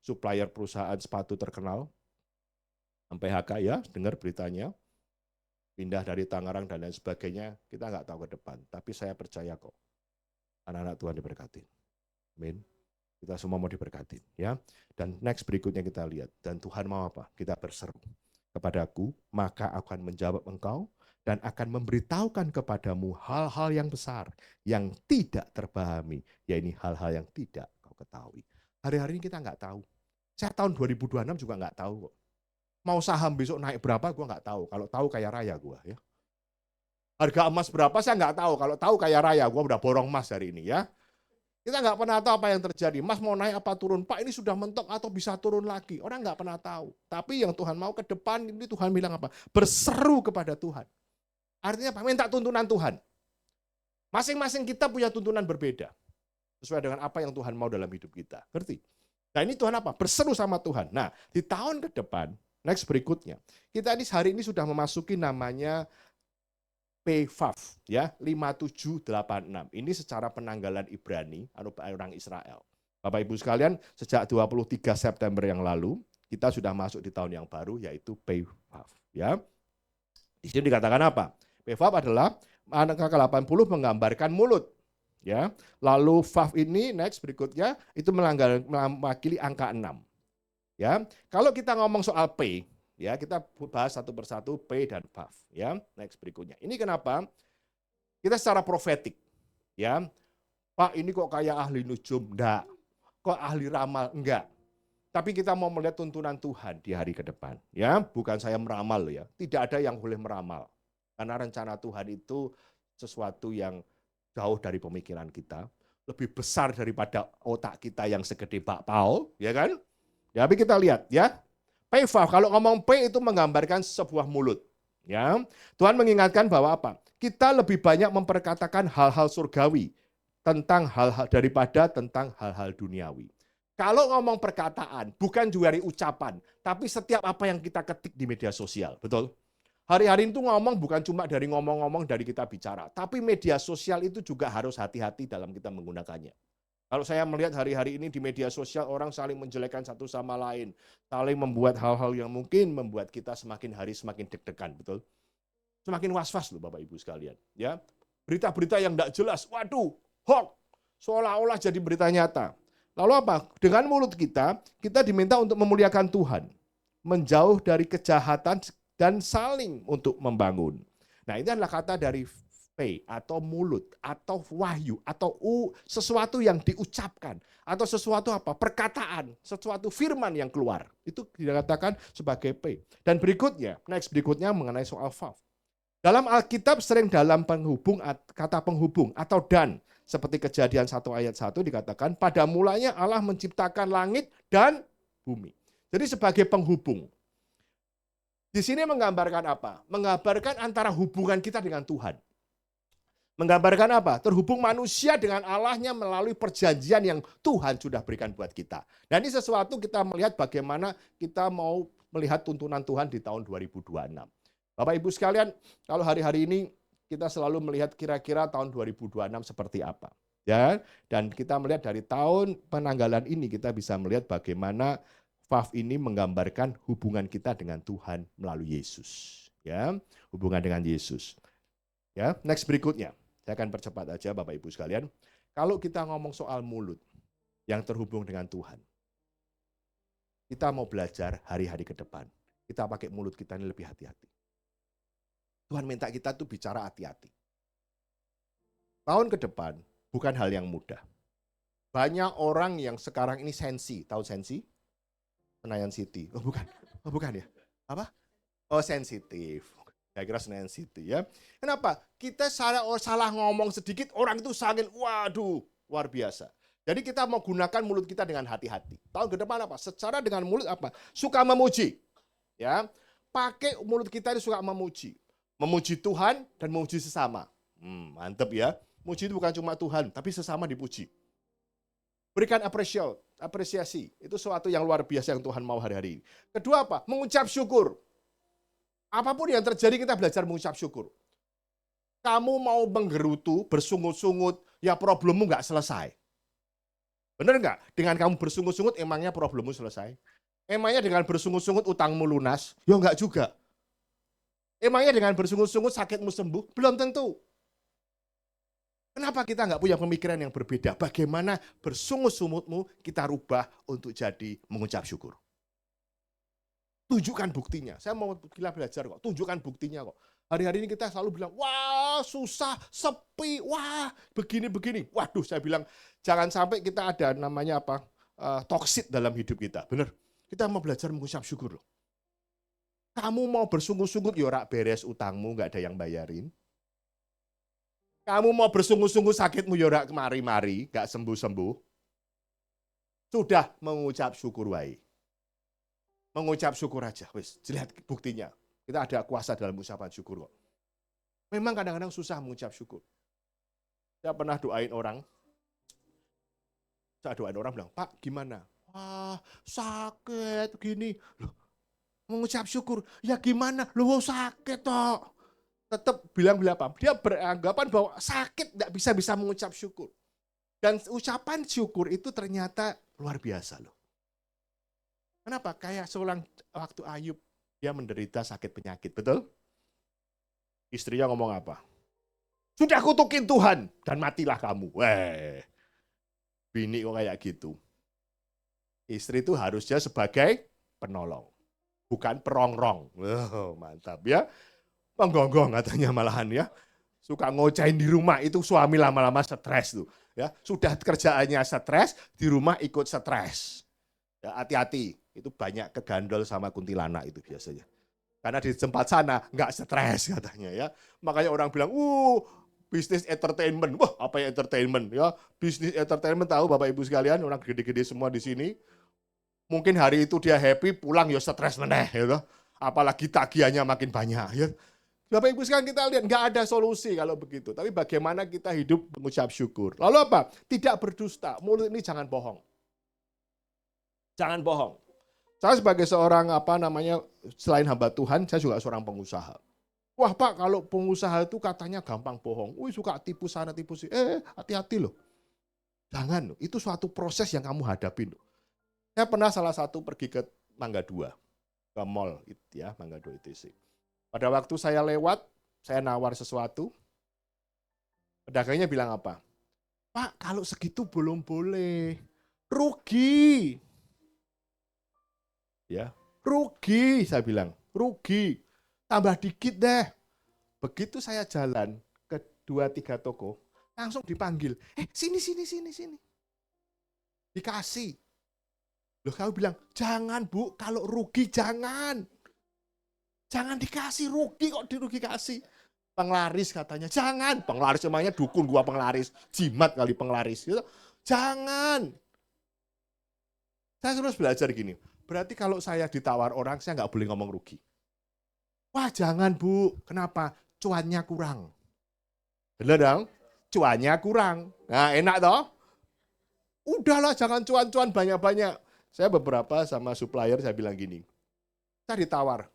supplier perusahaan sepatu terkenal, PHK ya, dengar beritanya, pindah dari Tangerang dan lain sebagainya, kita nggak tahu ke depan. Tapi saya percaya kok, anak-anak Tuhan diberkati. Amin. Kita semua mau diberkati. Ya. Dan next berikutnya kita lihat, dan Tuhan mau apa? Kita berseru. Kepadaku, maka akan menjawab engkau dan akan memberitahukan kepadamu hal-hal yang besar yang tidak terpahami, yaitu hal-hal yang tidak kau ketahui. Hari-hari ini kita nggak tahu. Saya tahun 2026 juga nggak tahu kok. Mau saham besok naik berapa, gue nggak tahu. Kalau tahu kaya raya gue ya. Harga emas berapa saya nggak tahu. Kalau tahu kaya raya, gue udah borong emas hari ini ya. Kita nggak pernah tahu apa yang terjadi. Mas mau naik apa turun? Pak ini sudah mentok atau bisa turun lagi? Orang nggak pernah tahu. Tapi yang Tuhan mau ke depan ini Tuhan bilang apa? Berseru kepada Tuhan. Artinya apa? Minta tuntunan Tuhan. Masing-masing kita punya tuntunan berbeda. Sesuai dengan apa yang Tuhan mau dalam hidup kita. Ngerti? Nah ini Tuhan apa? Berseru sama Tuhan. Nah di tahun ke depan, next berikutnya. Kita ini hari ini sudah memasuki namanya PVAF ya 5786. Ini secara penanggalan Ibrani orang Israel. Bapak Ibu sekalian, sejak 23 September yang lalu kita sudah masuk di tahun yang baru yaitu PVAF ya. Di sini dikatakan apa? PVAF adalah angka ke-80 menggambarkan mulut ya. Lalu VAF ini next berikutnya itu mewakili angka 6. Ya. Kalau kita ngomong soal P ya, kita bahas satu persatu P dan VAF ya. Next berikutnya. Ini kenapa? Kita secara profetik ya. Pak, ini kok kayak ahli nujum? Enggak. Kok ahli ramal? Enggak. Tapi kita mau melihat tuntunan Tuhan di hari ke depan ya. Bukan saya meramal ya. Tidak ada yang boleh meramal. Karena rencana Tuhan itu sesuatu yang jauh dari pemikiran kita, lebih besar daripada otak kita yang segede bakpao, ya kan? Ya, tapi kita lihat ya. PVAF, kalau ngomong P itu menggambarkan sebuah mulut. Ya, Tuhan mengingatkan bahwa apa? Kita lebih banyak memperkatakan hal-hal surgawi tentang hal-hal daripada tentang hal-hal duniawi. Kalau ngomong perkataan, bukan juga dari ucapan, tapi setiap apa yang kita ketik di media sosial, betul? Hari-hari itu ngomong bukan cuma dari ngomong-ngomong dari kita bicara, tapi media sosial itu juga harus hati-hati dalam kita menggunakannya. Kalau saya melihat hari-hari ini di media sosial orang saling menjelekkan satu sama lain, saling membuat hal-hal yang mungkin membuat kita semakin hari semakin deg-degan, betul? Semakin was-was loh Bapak Ibu sekalian, ya. Berita-berita yang tidak jelas, waduh, hoax, seolah-olah jadi berita nyata. Lalu apa? Dengan mulut kita diminta untuk memuliakan Tuhan, menjauh dari kejahatan dan saling untuk membangun. Nah, ini adalah kata dari P atau mulut atau wahyu atau sesuatu yang diucapkan atau sesuatu apa? Perkataan, sesuatu firman yang keluar. Itu dikatakan sebagai P. Dan berikutnya mengenai soal vav. Dalam Alkitab sering dalam kata penghubung atau dan. Seperti Kejadian 1 ayat 1 dikatakan, pada mulanya Allah menciptakan langit dan bumi. Jadi sebagai penghubung. Di sini menggambarkan apa? Menggambarkan antara hubungan kita dengan Tuhan. Menggambarkan apa? Terhubung manusia dengan Allahnya melalui perjanjian yang Tuhan sudah berikan buat kita. Dan ini sesuatu kita melihat bagaimana kita mau melihat tuntunan Tuhan di tahun 2026. Bapak Ibu sekalian, kalau hari-hari ini kita selalu melihat kira-kira tahun 2026 seperti apa. Ya, dan kita melihat dari tahun penanggalan ini kita bisa melihat bagaimana vav ini menggambarkan hubungan kita dengan Tuhan melalui Yesus. Ya, hubungan dengan Yesus. Ya, next berikutnya. Saya akan percepat aja Bapak Ibu sekalian. Kalau kita ngomong soal mulut yang terhubung dengan Tuhan, kita mau belajar hari-hari ke depan. Kita pakai mulut kita ini lebih hati-hati. Tuhan minta kita tuh bicara hati-hati. Tahun ke depan bukan hal yang mudah. Banyak orang yang sekarang ini sensi. Tahu sensi? Senayan City. Oh bukan ya. Apa? Oh sensitif. Saya kira Senayan City ya. Kenapa? Kita salah ngomong sedikit, orang itu sangat, waduh, luar biasa. Jadi kita mau gunakan mulut kita dengan hati-hati. Tahun ke depan apa? Secara dengan mulut apa? Suka memuji. Ya, pakai mulut kita ini suka memuji. Memuji Tuhan dan memuji sesama. Mantep ya. Muji itu bukan cuma Tuhan, tapi sesama dipuji. Berikan apresiasi. Itu sesuatu yang luar biasa yang Tuhan mau hari-hari ini. Kedua apa? Mengucap syukur. Apapun yang terjadi kita belajar mengucap syukur. Kamu mau menggerutu, bersungut-sungut, ya problemmu nggak selesai. Benar nggak? Dengan kamu bersungut-sungut, emangnya problemmu selesai? Emangnya dengan bersungut-sungut utangmu lunas? Ya nggak juga. Emangnya dengan bersungut-sungut sakitmu sembuh? Belum tentu. Kenapa kita nggak punya pemikiran yang berbeda? Bagaimana bersungut-sungutmu kita rubah untuk jadi mengucap syukur? Tunjukkan buktinya. Saya mau belajar kok. Tunjukkan buktinya kok. Hari-hari ini kita selalu bilang, wah susah, sepi, wah begini-begini. Waduh, saya bilang jangan sampai kita ada namanya apa toksik dalam hidup kita. Benar. Kita mau belajar mengucap syukur loh. Kamu mau bersungut-sungut, ya rak beres utangmu, nggak ada yang bayarin. Kamu mau bersungut-sungut sakitmu, ya rak kemari-mari, nggak sembuh-sembuh. Sudah mengucap syukur wae. Mengucap syukur aja, wis, lihat buktinya. Kita ada kuasa dalam ucapan syukur kok. Memang kadang-kadang susah mengucap syukur. Saya pernah doain orang. Saya doain orang bilang, Pak gimana? Wah sakit gini. Loh, mengucap syukur, ya gimana? Loh sakit toh. Tetap bilang apa? Dia beranggapan bahwa sakit tidak bisa mengucap syukur. Dan ucapan syukur itu ternyata luar biasa loh. Kenapa? Kayak seorang waktu Ayub, dia menderita sakit penyakit, betul? Istrinya ngomong apa? Sudah kutukin Tuhan dan matilah kamu. Weh, bini kok kayak gitu. Istri itu harusnya sebagai penolong, bukan perongrong. Oh, mantap ya. Penggonggong katanya malahan ya. Suka ngocain di rumah itu suami lama-lama stres tuh. Ya, sudah kerjaannya stres, di rumah ikut stres. Ya, hati-hati. Itu banyak kegandol sama kuntilanak itu biasanya. Karena di tempat sana nggak stres katanya ya. Makanya orang bilang, bisnis entertainment. Wah, apa ya entertainment ya? Bisnis entertainment tahu Bapak Ibu sekalian, orang gede-gede semua di sini. Mungkin hari itu dia happy, pulang ya stres meneh ya. Apalagi tagihannya makin banyak ya. Bapak Ibu sekalian kita lihat nggak ada solusi kalau begitu. Tapi bagaimana kita hidup mengucap syukur. Lalu apa? Tidak berdusta. Mulut ini jangan bohong. Jangan bohong. Saya sebagai seorang selain hamba Tuhan, saya juga seorang pengusaha. Wah Pak, kalau pengusaha itu katanya gampang bohong. Wih, suka tipu sana, tipu sini. Hati-hati loh. Jangan loh, itu suatu proses yang kamu hadapin loh. Saya pernah salah satu pergi ke Mangga 2, ke mall ya, Mangga 2 ITC. Pada waktu saya lewat, saya nawar sesuatu, pedagangnya bilang apa? Pak, kalau segitu belum boleh. Rugi. Ya, rugi saya bilang, rugi. Tambah dikit deh. Begitu saya jalan ke 2-3 toko, langsung dipanggil. Sini. Dikasih. Loh, kamu bilang, jangan Bu, kalau rugi jangan. Jangan dikasih, rugi kok dirugi kasih. Penglaris katanya, jangan. Penglaris emangnya dukun gua penglaris. Jimat kali penglaris. Gitu. Jangan. Saya terus belajar gini, berarti kalau saya ditawar orang, saya nggak boleh ngomong rugi. Wah jangan Bu, kenapa? Cuannya kurang. Bener dong? Cuannya kurang. Nah enak toh? Udahlah jangan cuan-cuan banyak-banyak. Saya beberapa sama supplier saya bilang gini, saya ditawar.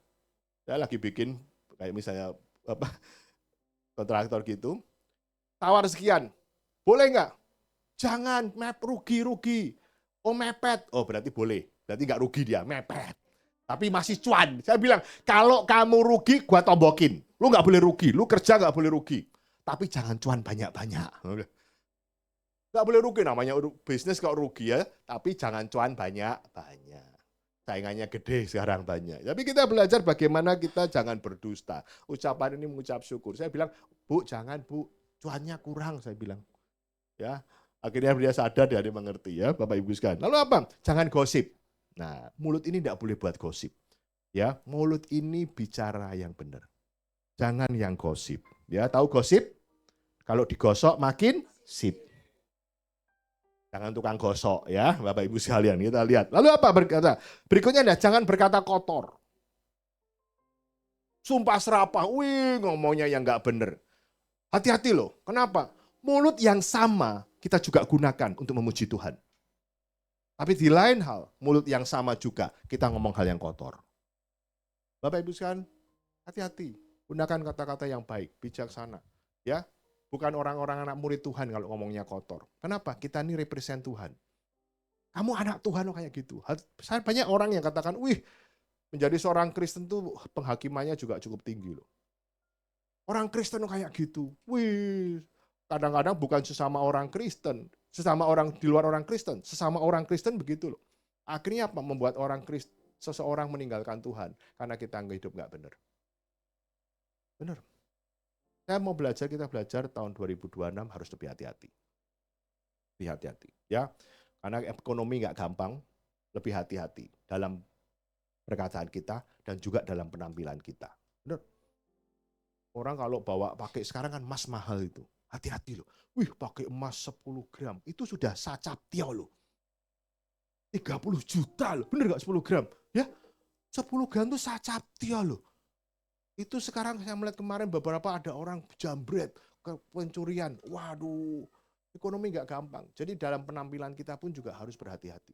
Saya lagi bikin kayak misalnya kontraktor gitu, tawar sekian, boleh nggak? Jangan, rugi. Oh mepet, oh berarti boleh, berarti nggak rugi dia, mepet. Tapi masih cuan. Saya bilang, kalau kamu rugi, gua tombokin. Lu nggak boleh rugi, lu kerja nggak boleh rugi. Tapi jangan cuan banyak-banyak. Nggak boleh rugi, namanya bisnis kok rugi ya, tapi jangan cuan banyak-banyak. Saingannya gede sekarang banyak. Tapi kita belajar bagaimana kita jangan berdusta. Ucapan ini mengucap syukur. Saya bilang, Bu, jangan Bu, cuannya kurang, saya bilang. Ya, akhirnya dia sadar, dia mengerti ya, Bapak Ibu sekalian. Lalu apa? Jangan gosip. Nah, mulut ini tidak boleh buat gosip. Ya, mulut ini bicara yang benar. Jangan yang gosip. Ya, tahu gosip? Kalau digosok makin sip. Jangan tukang gosok ya, Bapak Ibu sekalian. Kita lihat. Lalu apa berkata? Berikutnya adalah jangan berkata kotor. Sumpah serapah, wih ngomongnya yang nggak benar. Hati-hati loh. Kenapa? Mulut yang sama kita juga gunakan untuk memuji Tuhan. Tapi di lain hal, mulut yang sama juga kita ngomong hal yang kotor. Bapak Ibu sekalian, hati-hati. Gunakan kata-kata yang baik, bijaksana. Ya, bukan orang-orang anak murid Tuhan kalau ngomongnya kotor. Kenapa? Kita ini represent Tuhan. Kamu anak Tuhan loh kayak gitu. Banyak orang yang katakan, wih, menjadi seorang Kristen tuh penghakimannya juga cukup tinggi loh. Orang Kristen kayak gitu. Wih, kadang-kadang bukan sesama orang Kristen, sesama orang di luar orang Kristen, sesama orang Kristen begitu loh. Akhirnya apa? Membuat seseorang meninggalkan Tuhan karena kita hidup nggak benar. Benar. Saya mau belajar, kita belajar tahun 2026 harus lebih hati-hati. Lebih hati-hati. Ya, karena ekonomi nggak gampang, lebih hati-hati dalam perkataan kita dan juga dalam penampilan kita. Benar. Orang kalau bawa pakai sekarang kan emas mahal itu. Hati-hati loh. Wih, pakai emas 10 gram. Itu sudah sacaptio loh. 30 juta loh. Bener gak 10 gram? Ya, 10 gram itu sacaptio loh. Itu sekarang saya melihat kemarin beberapa ada orang jambret, pencurian. Waduh, ekonomi gak gampang. Jadi dalam penampilan kita pun juga harus berhati-hati.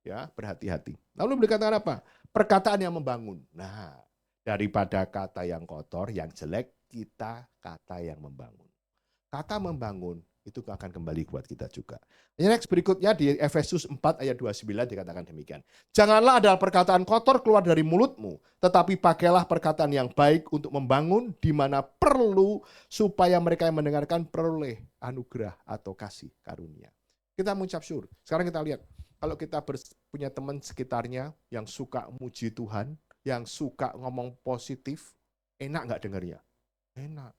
Ya, berhati-hati. Lalu dikatakan apa? Perkataan yang membangun. Nah, daripada kata yang kotor, yang jelek, kita kata yang membangun. Kata membangun itu akan kembali buat kita juga. Next berikutnya di Efesus 4 ayat 29 dikatakan demikian. Janganlah ada perkataan kotor keluar dari mulutmu, tetapi pakailah perkataan yang baik untuk membangun di mana perlu supaya mereka yang mendengarkan peroleh anugerah atau kasih karunia. Kita mengucap syukur. Sekarang kita lihat, kalau kita punya teman sekitarnya yang suka muji Tuhan, yang suka ngomong positif, enak nggak dengarnya? Enak.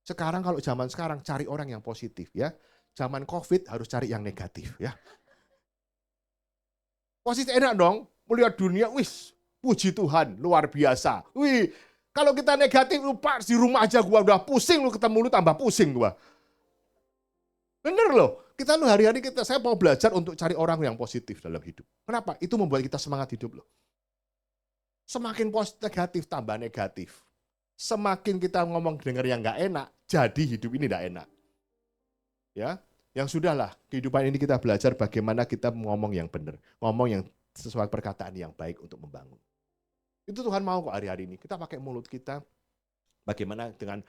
Sekarang kalau zaman sekarang cari orang yang positif ya. Zaman COVID harus cari yang negatif ya. Positif enak dong. Melihat dunia, wis, puji Tuhan, luar biasa. Wih, kalau kita negatif, lupa di rumah aja gua udah pusing, lu ketemu lu tambah pusing gua. Bener loh. Kita lu hari-hari saya mau belajar untuk cari orang yang positif dalam hidup. Kenapa? Itu membuat kita semangat hidup loh. Semakin negatif tambah negatif. Semakin kita ngomong dengar yang nggak enak, jadi hidup ini nggak enak. Ya, yang sudahlah, kehidupan ini kita belajar bagaimana kita ngomong yang benar, ngomong yang sesuai perkataan yang baik untuk membangun. Itu Tuhan mau kok hari-hari ini. Kita pakai mulut kita Bagaimana dengan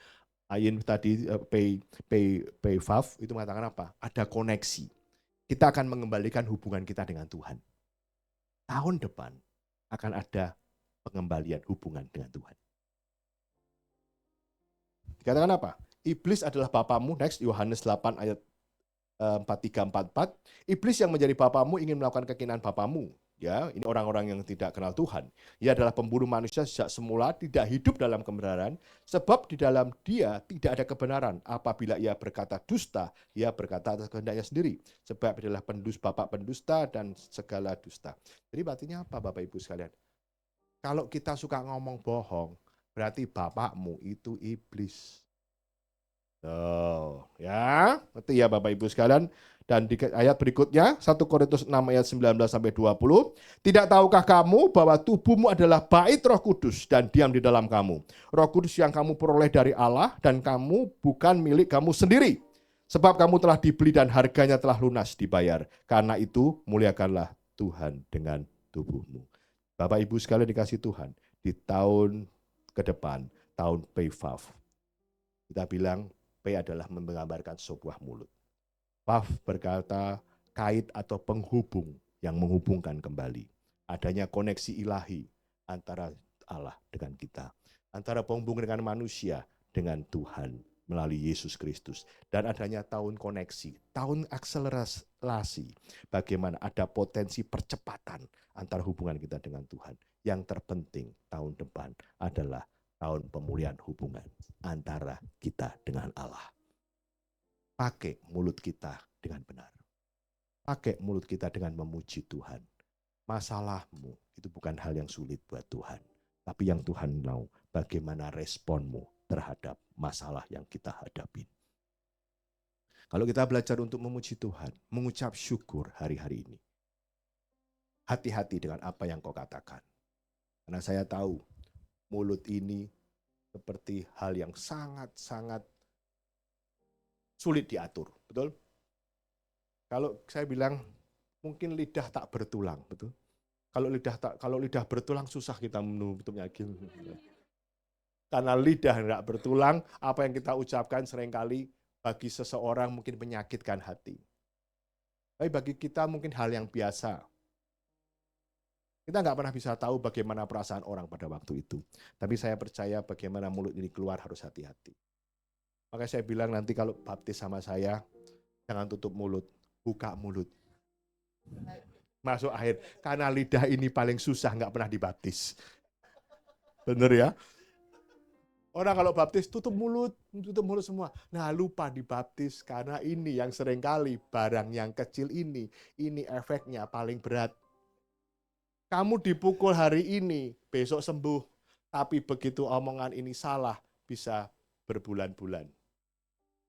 Ayin tadi pay Vav itu mengatakan apa? Ada koneksi. Kita akan mengembalikan hubungan kita dengan Tuhan. Tahun depan akan ada pengembalian hubungan dengan Tuhan. Dikatakan apa? Iblis adalah bapamu. Next, Yohanes 8 ayat 43-44. Iblis yang menjadi bapamu ingin melakukan keinginan bapamu. Ya, ini orang-orang yang tidak kenal Tuhan. Ia adalah pembunuh manusia sejak semula, tidak hidup dalam kebenaran, sebab di dalam dia tidak ada kebenaran. Apabila ia berkata dusta, ia berkata atas kehendaknya sendiri. Sebab adalah bapak pendusta dan segala dusta. Jadi artinya apa Bapak Ibu sekalian? Kalau kita suka ngomong bohong, berarti bapakmu itu iblis. Ya, ngerti ya Bapak Ibu sekalian. Dan di ayat berikutnya 1 Korintus 6 ayat 19-20, tidak tahukah kamu bahwa tubuhmu adalah bait Roh Kudus dan diam di dalam kamu. Roh Kudus yang kamu peroleh dari Allah dan kamu bukan milik kamu sendiri. Sebab kamu telah dibeli dan harganya telah lunas dibayar. Karena itu muliakanlah Tuhan dengan tubuhmu. Bapak Ibu sekalian dikasih Tuhan, di tahun ke depan, tahun Pei Vav, kita bilang P adalah menggambarkan sebuah mulut. Vav berkata kait atau penghubung yang menghubungkan kembali. Adanya koneksi ilahi antara Allah dengan kita. Antara penghubung dengan manusia dengan Tuhan melalui Yesus Kristus. Dan adanya tahun koneksi, tahun akselerasi. Bagaimana ada potensi percepatan antara hubungan kita dengan Tuhan. Yang terpenting tahun depan adalah tahun pemulihan hubungan antara kita dengan Allah. Pakai mulut kita dengan benar. Pakai mulut kita dengan memuji Tuhan. Masalahmu itu bukan hal yang sulit buat Tuhan. Tapi yang Tuhan mau, bagaimana responmu terhadap masalah yang kita hadapi. Kalau kita belajar untuk memuji Tuhan, mengucap syukur hari-hari ini. Hati-hati dengan apa yang kau katakan. Karena saya tahu mulut ini seperti hal yang sangat-sangat sulit diatur, betul? Kalau saya bilang mungkin lidah tak bertulang, betul? Kalau lidah bertulang susah kita menutupnya. Karena lidah enggak bertulang, apa yang kita ucapkan seringkali bagi seseorang mungkin menyakitkan hati. Tapi bagi kita mungkin hal yang biasa. Kita nggak pernah bisa tahu bagaimana perasaan orang pada waktu itu. Tapi saya percaya bagaimana mulut ini keluar harus hati-hati. Makanya saya bilang nanti kalau baptis sama saya, jangan tutup mulut, buka mulut. Masuk air. Karena lidah ini paling susah, nggak pernah dibaptis. Bener ya? Orang kalau baptis tutup mulut semua. Nah lupa dibaptis karena ini yang seringkali barang yang kecil ini efeknya paling berat. Kamu dipukul hari ini, besok sembuh. Tapi begitu omongan ini salah, bisa berbulan-bulan.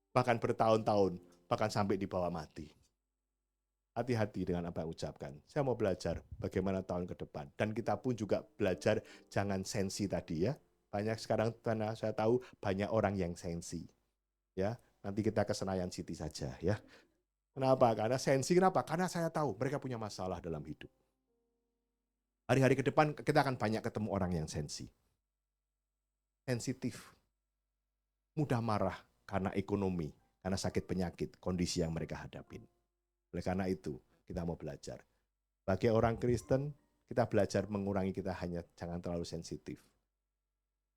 Bahkan bertahun-tahun, bahkan sampai dibawa mati. Hati-hati dengan apa yang ucapkan. Saya mau belajar bagaimana tahun ke depan. Dan kita pun juga belajar jangan sensi tadi ya. Banyak sekarang karena saya tahu banyak orang yang sensi. Ya, nanti kita ke Senayan City saja ya. Kenapa? Karena sensi kenapa? Karena saya tahu mereka punya masalah dalam hidup. Hari-hari ke depan kita akan banyak ketemu orang yang sensi. Sensitif. Mudah marah karena ekonomi, karena sakit penyakit, kondisi yang mereka hadapin. Oleh karena itu, kita mau belajar. Bagi orang Kristen, kita belajar mengurangi kita hanya jangan terlalu sensitif.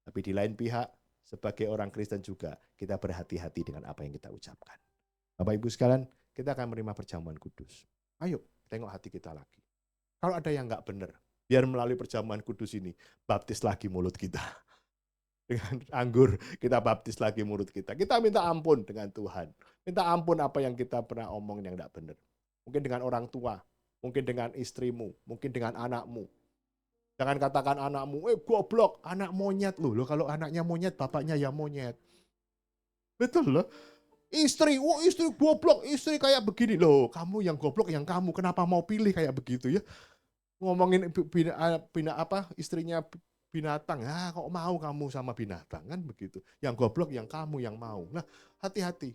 Tapi di lain pihak, sebagai orang Kristen juga, kita berhati-hati dengan apa yang kita ucapkan. Bapak Ibu sekalian, kita akan menerima perjamuan kudus. Ayo, tengok hati kita lagi. Kalau ada yang nggak benar, biar melalui perjamuan kudus ini, baptis lagi mulut kita. Dengan anggur, kita baptis lagi mulut kita. Kita minta ampun dengan Tuhan. Minta ampun apa yang kita pernah omongin yang tidak benar. Mungkin dengan orang tua, mungkin dengan istrimu, mungkin dengan anakmu. Jangan katakan anakmu, goblok, anak monyet loh. Kalau anaknya monyet, bapaknya ya monyet. Betul loh. Istri goblok, istri kayak begini loh. Kamu yang goblok, yang kamu. Kenapa mau pilih kayak begitu ya? Ngomongin istrinya binatang, kok mau kamu sama binatang kan begitu. Yang goblok yang kamu yang mau. Nah, hati-hati.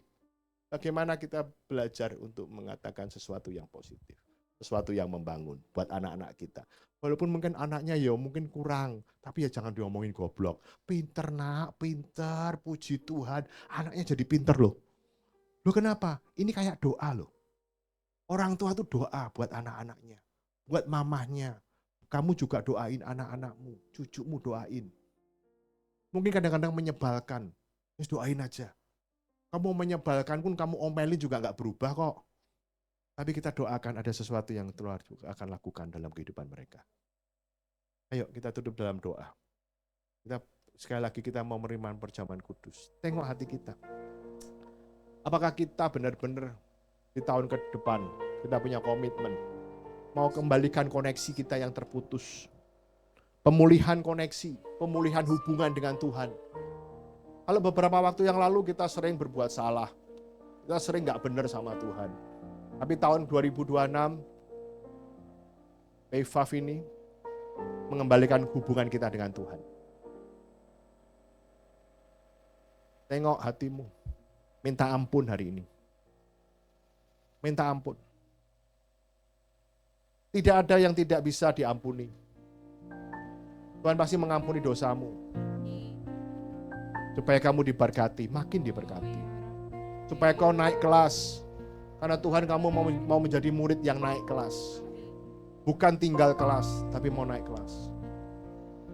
Bagaimana kita belajar untuk mengatakan sesuatu yang positif. sesuatu yang membangun buat anak-anak kita. Walaupun mungkin anaknya ya mungkin kurang, tapi ya jangan diomongin goblok. Pinter nak, pinter, puji Tuhan. Anaknya jadi pinter loh. Loh kenapa? Ini kayak doa loh. Orang tua tuh doa buat anak-anaknya, buat mamahnya. Kamu juga doain anak-anakmu, cucumu doain. Mungkin kadang-kadang menyebalkan, terus doain aja. Kamu menyebalkan pun kamu omelin juga nggak berubah kok. Tapi kita doakan ada sesuatu yang Tuhan akan lakukan dalam kehidupan mereka. Ayo kita tutup dalam doa. Sekali lagi kita mau menerima perjamuan kudus. Tengok hati kita. Apakah kita benar-benar di tahun ke depan kita punya komitmen mau kembalikan koneksi kita yang terputus. Pemulihan koneksi, pemulihan hubungan dengan Tuhan. Kalau beberapa waktu yang lalu kita sering berbuat salah. Kita sering nggak benar sama Tuhan. Tapi tahun 2026, PFAF ini mengembalikan hubungan kita dengan Tuhan. Tengok hatimu, minta ampun hari ini. Minta ampun. Tidak ada yang tidak bisa diampuni. Tuhan pasti mengampuni dosamu. Supaya kamu diberkati, makin diberkati. Supaya kau naik kelas. Karena Tuhan kamu mau menjadi murid yang naik kelas. Bukan tinggal kelas, tapi mau naik kelas.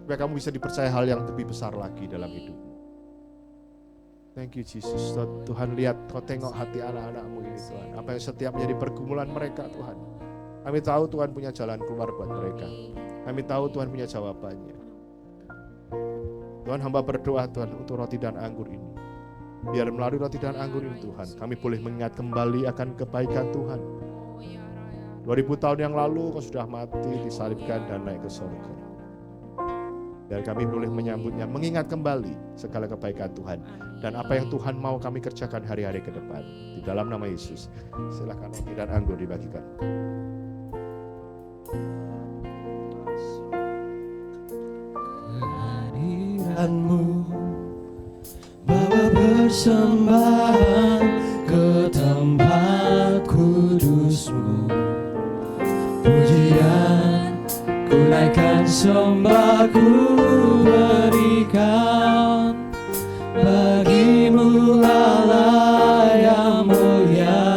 Supaya kamu bisa dipercaya hal yang lebih besar lagi dalam hidupmu. Thank you Jesus. Tuhan lihat, kau tengok hati anak-anakmu ini Tuhan. Apa yang setiap menjadi pergumulan mereka Tuhan. Kami tahu Tuhan punya jalan keluar buat mereka. Kami tahu Tuhan punya jawabannya. Tuhan hamba berdoa Tuhan untuk roti dan anggur ini. Biar melalui roti dan anggur ini Tuhan, kami boleh mengingat kembali akan kebaikan Tuhan. 2000 tahun yang lalu kau sudah mati, disalibkan dan naik ke surga. Biar kami boleh menyambutnya, mengingat kembali segala kebaikan Tuhan. Dan apa yang Tuhan mau kami kerjakan hari-hari ke depan. Di dalam nama Yesus, silakan roti dan anggur dibagikan. Kehadiranmu bawa persembahan ke tempat kudus-Mu. Pujian ku naikkan, sembah ku berikan bagi-Mu Allah yang mulia.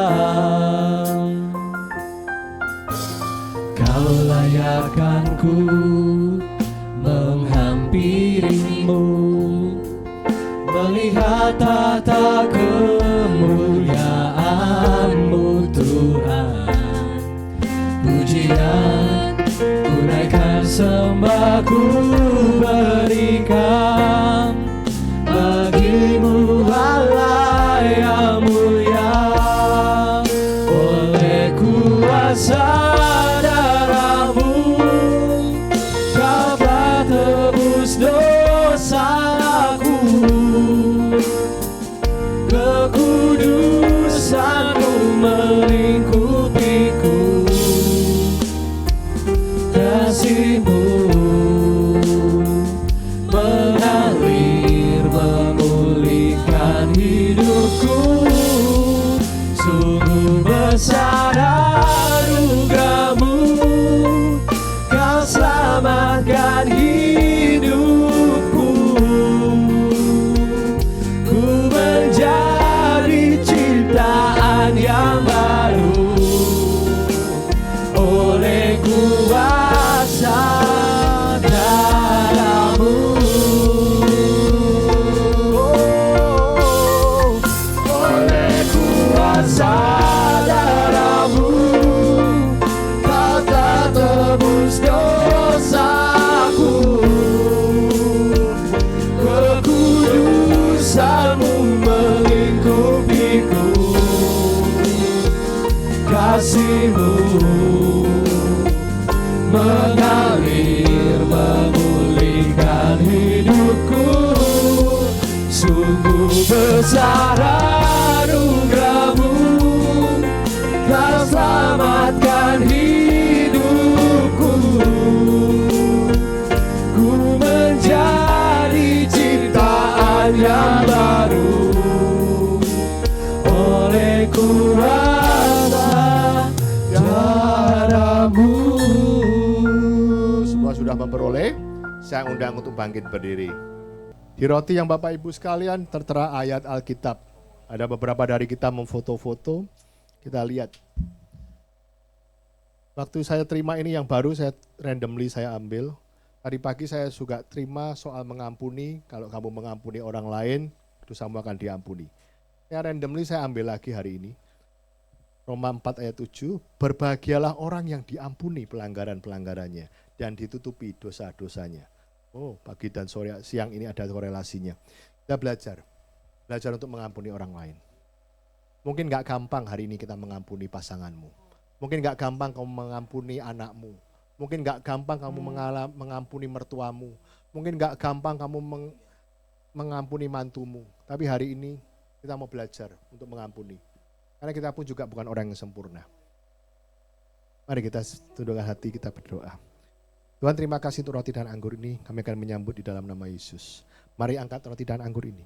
Kau layakkan ku menghampirimu, melihat tata kemuliaan-Mu Tuhan. Pujian ku naikkan, sembah ku berikan bagi-Mu Allah yang mulia. Oleh kuasa darah-Mu Kau telah tebus dosaku. Kekudusan-Mu melingkupiku. Kasih-Mu mengalir memulihkan hidupku. Sungguh besar anugerah-Mu, Kau selamatkan hidupku. Ku menjadi ciptaan yang baru oleh kuasa darah-Mu. Oleh kuasa darah-Mu Kau telah tebus dosaku. Kekudusan-Mu melingkupiku. Kasih-Mu mengalir memulihkan hidupku. Sungguh besar anugerah-Mu, Kau selamatkan hidupku. Ku menjadi ciptaan yang baru oleh kuasa darah-Mu. telah memperoleh, saya undang untuk bangkit berdiri. Di roti yang Bapak Ibu sekalian tertera ayat Alkitab. Ada beberapa dari kita memfoto-foto, kita lihat. Waktu saya terima ini yang baru, saya randomly saya ambil. Tadi pagi saya juga terima soal mengampuni, kalau kamu mengampuni orang lain, dosamu akan diampuni. Ya randomly saya ambil lagi hari ini. Roma 4 ayat 7, berbahagialah orang yang diampuni pelanggaran-pelanggarannya dan ditutupi dosa-dosanya. Oh, pagi dan sore siang ini ada korelasinya. Kita belajar untuk mengampuni orang lain. Mungkin gak gampang hari ini kita mengampuni pasanganmu. Mungkin gak gampang kamu mengampuni anakmu. Mungkin gak gampang kamu mengampuni mertuamu. Mungkin gak gampang kamu mengampuni mantumu. Tapi hari ini kita mau belajar untuk mengampuni. Karena kita pun juga bukan orang yang sempurna. Mari kita tundukkan hati, kita berdoa. Tuhan, terima kasih untuk roti dan anggur ini. Kami akan menyambut di dalam nama Yesus. Mari angkat roti dan anggur ini.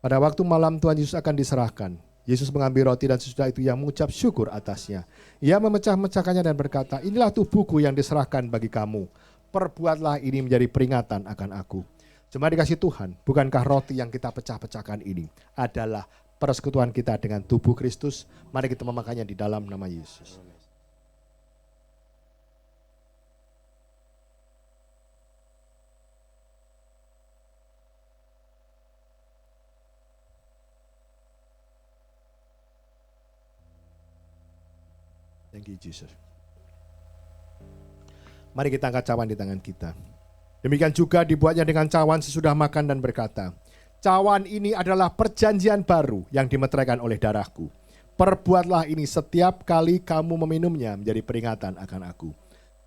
Pada waktu malam Tuhan Yesus akan diserahkan. Yesus mengambil roti dan sesudah itu ia mengucap syukur atasnya. Ia memecah-mecahkannya dan berkata, inilah tubuhku yang diserahkan bagi kamu. Perbuatlah ini menjadi peringatan akan aku. Jemaat dikasih Tuhan, bukankah roti yang kita pecah-pecahkan ini adalah persekutuan kita dengan tubuh Kristus? Mari kita memakannya di dalam nama Yesus. Thank you Jesus. Mari kita angkat cawan di tangan kita. Demikian juga dibuatnya dengan cawan sesudah makan dan berkata, cawan ini adalah perjanjian baru yang dimeteraikan oleh darahku. Perbuatlah ini setiap kali kamu meminumnya menjadi peringatan akan aku.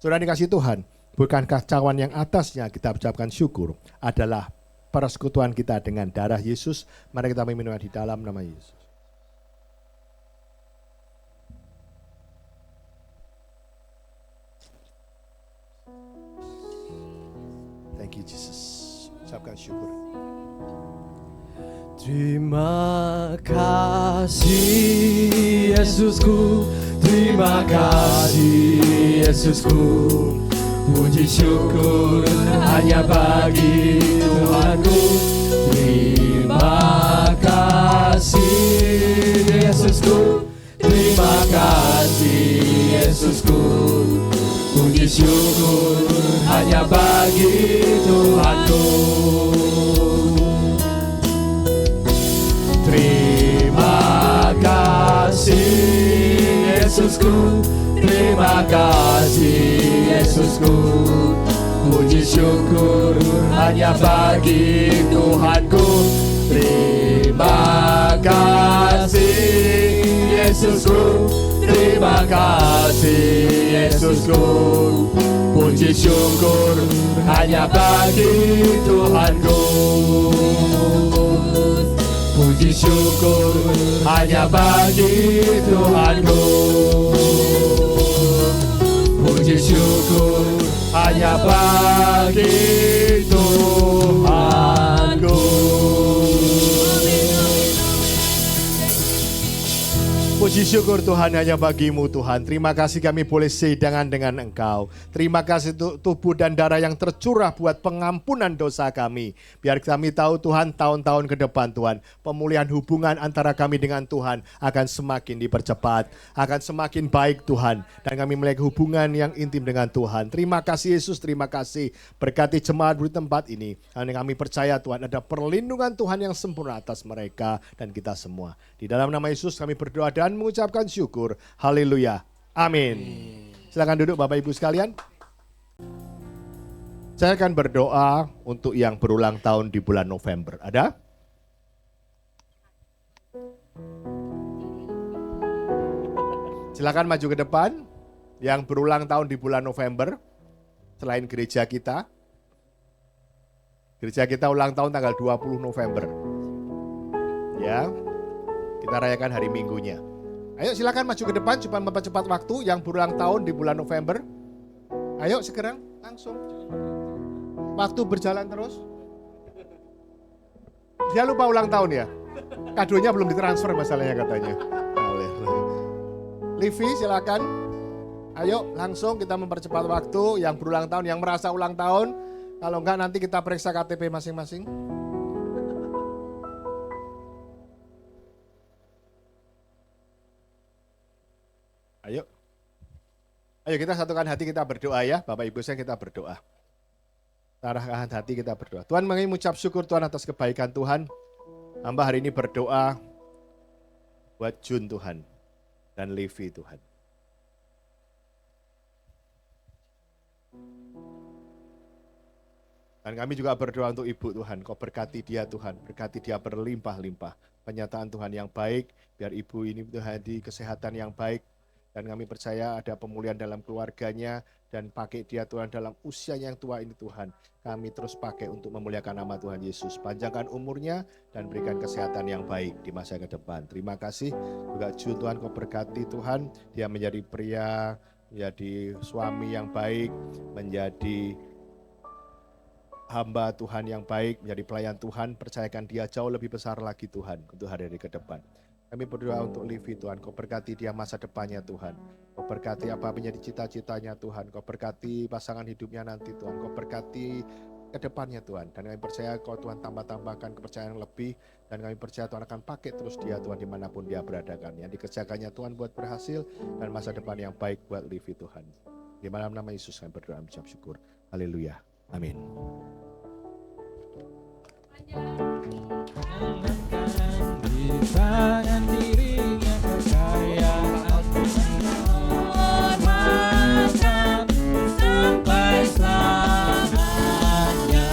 Saudara dikasih Tuhan, bukankah cawan yang atasnya kita ucapkan syukur adalah persekutuan kita dengan darah Yesus? Mari kita meminumnya di dalam nama Yesus. Thank you Jesus. Ucapkan syukur. Terima kasih Yesusku, terima kasih Yesusku. Puji syukur hanya bagi Tuhanku. Terima kasih Yesusku, terima kasih Yesusku. Puji syukur hanya bagi Tuhanku. Terima kasih Yesusku, terima kasih Yesusku. Puji syukur hanya bagi Tuhanku. Terima kasih Yesusku, terima kasih Yesusku. Puji syukur hanya bagi Tuhanku. Puji syukur hanya bagi Tuhanku. Puji syukur hanya bagi Tuhanku. Puji syukur Tuhan hanya bagimu Tuhan. Terima kasih kami boleh sehidangan dengan Engkau. Terima kasih untuk tubuh dan darah yang tercurah buat pengampunan dosa kami. Biar kami tahu Tuhan tahun-tahun ke depan Tuhan, pemulihan hubungan antara kami dengan Tuhan akan semakin dipercepat, akan semakin baik Tuhan. Dan kami melihat hubungan yang intim dengan Tuhan. Terima kasih Yesus, terima kasih. Berkati jemaat di tempat ini. Karena kami percaya Tuhan ada perlindungan Tuhan yang sempurna atas mereka dan kita semua. Di dalam nama Yesus kami berdoa dan mengucapkan syukur. Haleluya. Amin. Silakan duduk Bapak Ibu sekalian. Saya akan berdoa untuk yang berulang tahun di bulan November. Ada? Silakan maju ke depan. Yang berulang tahun di bulan November. Selain gereja kita. Gereja kita ulang tahun tanggal 20 November. Ya. Kita rayakan hari Minggunya. Ayo silakan maju ke depan, coba mempercepat waktu yang berulang tahun di bulan November. Ayo sekarang, langsung. Waktu berjalan terus. Dia lupa ulang tahun ya? Kadonya belum ditransfer masalahnya katanya. Livi silakan. Ayo langsung kita mempercepat waktu. Yang berulang tahun, yang merasa ulang tahun. Kalau enggak nanti kita periksa KTP masing-masing. Ayo. Ayo kita satukan hati, kita berdoa ya. Bapak Ibu saya, kita berdoa. Arahkan hati, kita berdoa. Tuhan, kami mengucap syukur Tuhan atas kebaikan Tuhan. Hamba hari ini berdoa buat Jun Tuhan dan Levi Tuhan. Dan kami juga berdoa untuk Ibu Tuhan, Kau berkati dia Tuhan, berkati dia berlimpah-limpah. Penyataan Tuhan yang baik, biar Ibu ini Tuhan di kesehatan yang baik. Dan kami percaya ada pemulihan dalam keluarganya, dan pakai dia Tuhan dalam usia yang tua ini Tuhan. Kami terus pakai untuk memuliakan nama Tuhan Yesus. Panjangkan umurnya dan berikan kesehatan yang baik di masa ke depan. Terima kasih. Juga Jun Tuhan, Kau berkati Tuhan. Dia menjadi pria, menjadi suami yang baik, menjadi hamba Tuhan yang baik, menjadi pelayan Tuhan. Percayakan dia jauh lebih besar lagi Tuhan untuk hari-hari ke depan. Kami berdoa untuk Levi Tuhan, Kau berkati dia masa depannya Tuhan. Kau berkati apa menjadi cita-citanya Tuhan. Kau berkati pasangan hidupnya nanti Tuhan. Kau berkati ke depannya Tuhan. Dan kami percaya Kau Tuhan tambahkan kepercayaan lebih. Dan kami percaya Tuhan akan pakai terus dia Tuhan dimanapun dia beradakan. Yang dikerjakannya Tuhan buat berhasil dan masa depan yang baik buat Levi Tuhan. Di dalam nama Yesus kami berdoa mengucap syukur. Haleluya. Amin. Di tangan dirinya kekayaan hormatkan sampai selamanya.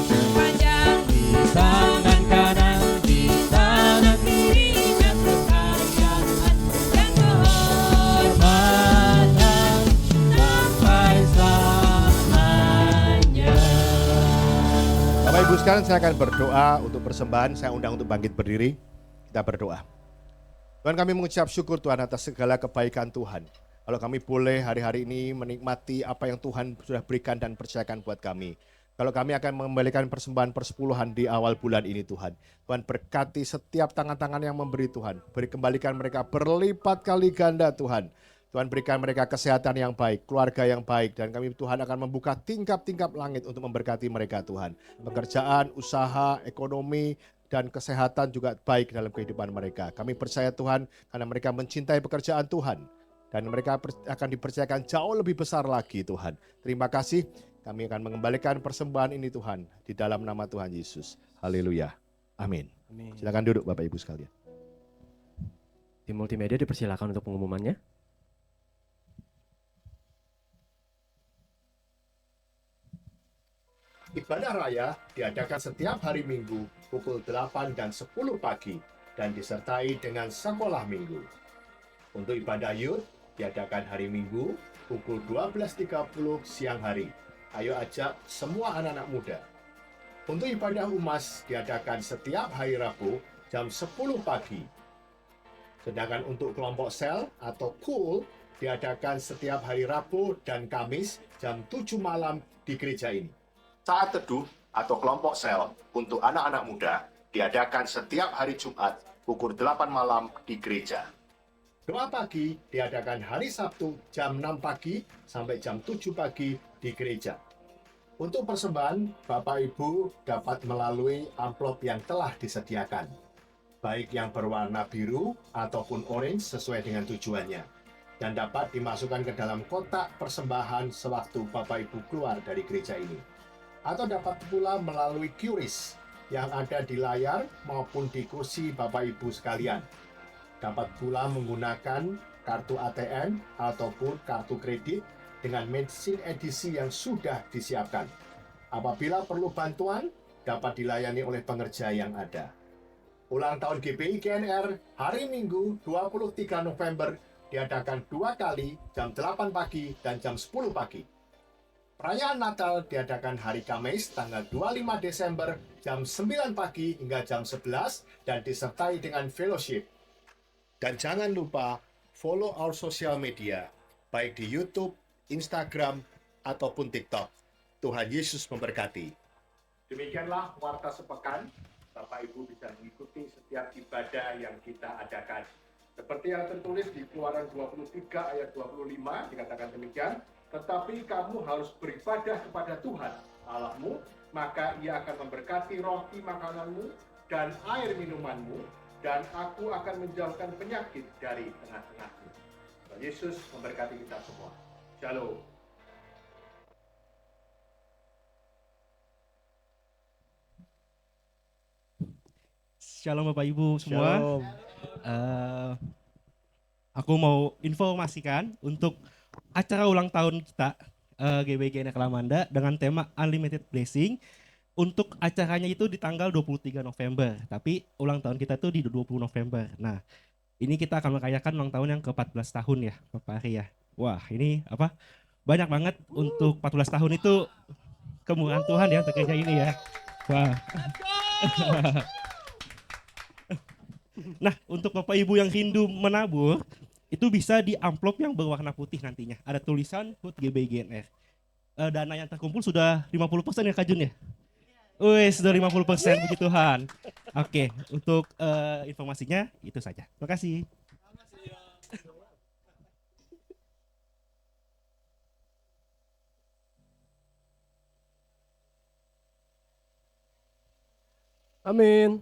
Sepanjang di tangan kanan, di tangan dirinya kekayaan dan kehormatan sampai selamanya. Bapak Ibu sekalian, saya akan berdoa untuk persembahan. Saya undang untuk bangkit berdiri. Kita berdoa. Tuhan, kami mengucap syukur Tuhan atas segala kebaikan Tuhan. Kalau kami boleh hari-hari ini menikmati apa yang Tuhan sudah berikan dan percayakan buat kami. Kalau kami akan mengembalikan persembahan persepuluhan di awal bulan ini Tuhan. Tuhan berkati setiap tangan-tangan yang memberi Tuhan. Beri kembalikan mereka berlipat kali ganda Tuhan. Tuhan berikan mereka kesehatan yang baik, keluarga yang baik. Dan kami Tuhan akan membuka tingkap-tingkap langit untuk memberkati mereka Tuhan. Pekerjaan, usaha, ekonomi, dan kesehatan juga baik dalam kehidupan mereka. Kami percaya Tuhan karena mereka mencintai pekerjaan Tuhan. Dan mereka akan dipercayakan jauh lebih besar lagi Tuhan. Terima kasih. Kami akan mengembalikan persembahan ini Tuhan. Di dalam nama Tuhan Yesus. Haleluya. Amin. Amin. Silakan duduk Bapak Ibu sekalian. Tim multimedia dipersilakan untuk pengumumannya. Ibadah raya diadakan setiap hari Minggu pukul 8 dan 10 pagi dan disertai dengan sekolah minggu. Untuk ibadah youth diadakan hari Minggu pukul 12.30 siang hari. Ayo ajak semua anak-anak muda. Untuk ibadah umas diadakan setiap hari Rabu jam 10 pagi. Sedangkan untuk kelompok sel atau cool diadakan setiap hari Rabu dan Kamis jam 7 malam di gereja ini. Saat teduh atau kelompok sel untuk anak-anak muda diadakan setiap hari Jumat pukul 8 malam di gereja. Doa pagi diadakan hari Sabtu jam 6 pagi sampai jam 7 pagi di gereja. Untuk persembahan, Bapak Ibu dapat melalui amplop yang telah disediakan, baik yang berwarna biru ataupun orange sesuai dengan tujuannya, dan dapat dimasukkan ke dalam kotak persembahan sewaktu Bapak Ibu keluar dari gereja ini. Atau dapat pula melalui QRIS yang ada di layar maupun di kursi Bapak Ibu sekalian. Dapat pula menggunakan kartu ATM ataupun kartu kredit dengan mesin edisi yang sudah disiapkan. Apabila perlu bantuan, dapat dilayani oleh pengerja yang ada. Ulang tahun GPI GNR hari Minggu 23 November diadakan 2 kali jam 8 pagi dan jam 10 pagi. Perayaan Natal diadakan hari Kamis tanggal 25 Desember jam 9 pagi hingga jam 11 dan disertai dengan fellowship. Dan jangan lupa follow our social media, baik di YouTube, Instagram, ataupun TikTok. Tuhan Yesus memberkati. Demikianlah warta sepekan. Bapak Ibu bisa mengikuti setiap ibadah yang kita adakan. Seperti yang tertulis di Keluaran 23 ayat 25 dikatakan demikian, tetapi kamu harus beribadah kepada Tuhan Allahmu, maka Ia akan memberkati roti makananmu dan air minumanmu, dan aku akan menjauhkan penyakit dari tengah-tengahmu. Tuhan Yesus memberkati kita semua. Shalom. Shalom Bapak Ibu semua. Aku mau informasikan untuk acara ulang tahun kita GBG Anak Lamanda dengan tema Unlimited Blessing. Untuk acaranya itu di tanggal 23 November, tapi ulang tahun kita itu di 20 November. Nah, ini kita akan merayakan ulang tahun yang ke-14 tahun ya, Bapak Ari ya. Wah, ini apa? Banyak banget untuk 14 tahun itu kemurahan Tuhan ya untuk gereja ini ya. Wah. Nah, untuk Bapak Ibu yang rindu menabur, itu bisa di amplop yang berwarna putih nantinya. Ada tulisan HUT GBGNR. Dana yang terkumpul sudah 50% ya Kak Jun ya? Wih, sudah 50%, puji Tuhan. Oke, untuk informasinya itu saja. Terima kasih. Amin.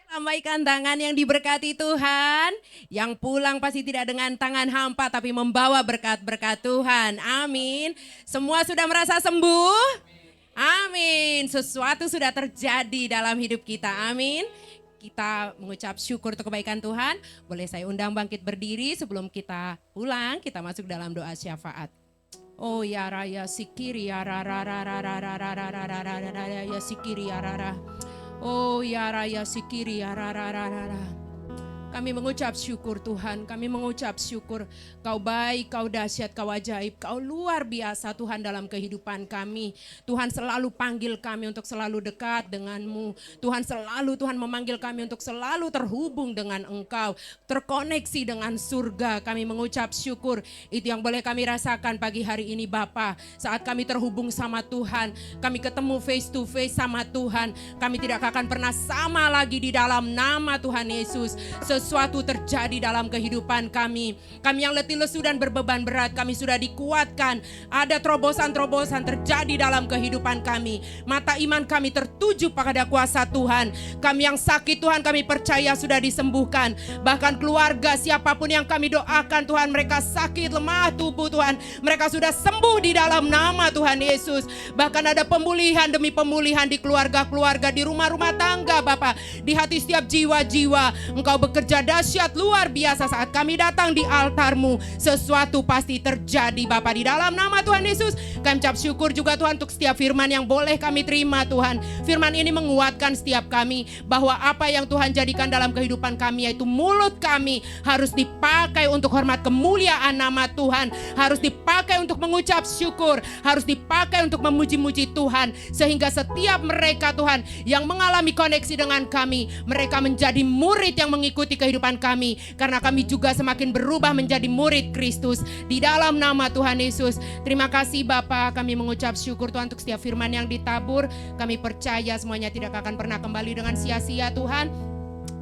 Lambaikan tangan yang diberkati Tuhan. Yang pulang pasti tidak dengan tangan hampa tapi membawa berkat-berkat Tuhan. Amin. Semua sudah merasa sembuh? Amin. Sesuatu sudah terjadi dalam hidup kita. Amin. Kita mengucap syukur untuk kebaikan Tuhan. Boleh saya undang bangkit berdiri sebelum kita pulang. Kita masuk dalam doa syafaat. Oh ya raya sikiri ya rara rara rara rara rara rara ya sikiri ya rara. Oh ya raya sikiri ya rara rara rara. Kami mengucap syukur Tuhan, kami mengucap syukur Kau baik, Kau dahsyat, Kau ajaib, Kau luar biasa Tuhan dalam kehidupan kami. Tuhan selalu panggil kami untuk selalu dekat dengan-Mu. Tuhan selalu Tuhan memanggil kami untuk selalu terhubung dengan Engkau, terkoneksi dengan surga. Kami mengucap syukur, itu yang boleh kami rasakan pagi hari ini Bapa. Saat kami terhubung sama Tuhan, kami ketemu face to face sama Tuhan, kami tidak akan pernah sama lagi di dalam nama Tuhan Yesus. Sesuatu terjadi dalam kehidupan kami. Kami yang letih lesu dan berbeban berat, kami sudah dikuatkan. Ada terobosan-terobosan terjadi dalam kehidupan kami. Mata iman kami tertuju pada kuasa Tuhan. Kami yang sakit Tuhan, kami percaya sudah disembuhkan. Bahkan keluarga siapapun yang kami doakan Tuhan, mereka sakit, lemah tubuh Tuhan, mereka sudah sembuh di dalam nama Tuhan Yesus. Bahkan ada pemulihan demi pemulihan di keluarga-keluarga, di rumah-rumah tangga Bapak, di hati setiap jiwa-jiwa. Engkau bekerja dahsyat luar biasa saat kami datang di altar-Mu. Sesuatu pasti terjadi Bapa di dalam nama Tuhan Yesus. Kami ucap syukur juga Tuhan untuk setiap firman yang boleh kami terima Tuhan. Firman ini menguatkan setiap kami bahwa apa yang Tuhan jadikan dalam kehidupan kami, yaitu mulut kami harus dipakai untuk hormat kemuliaan nama Tuhan, harus dipakai untuk mengucap syukur, harus dipakai untuk memuji-muji Tuhan, sehingga setiap mereka Tuhan yang mengalami koneksi dengan kami, mereka menjadi murid yang mengikuti kehidupan kami, karena kami juga semakin berubah menjadi murid Kristus di dalam nama Tuhan Yesus. Terima kasih Bapa, kami mengucap syukur Tuhan untuk setiap firman yang ditabur. Kami percaya semuanya tidak akan pernah kembali dengan sia-sia Tuhan.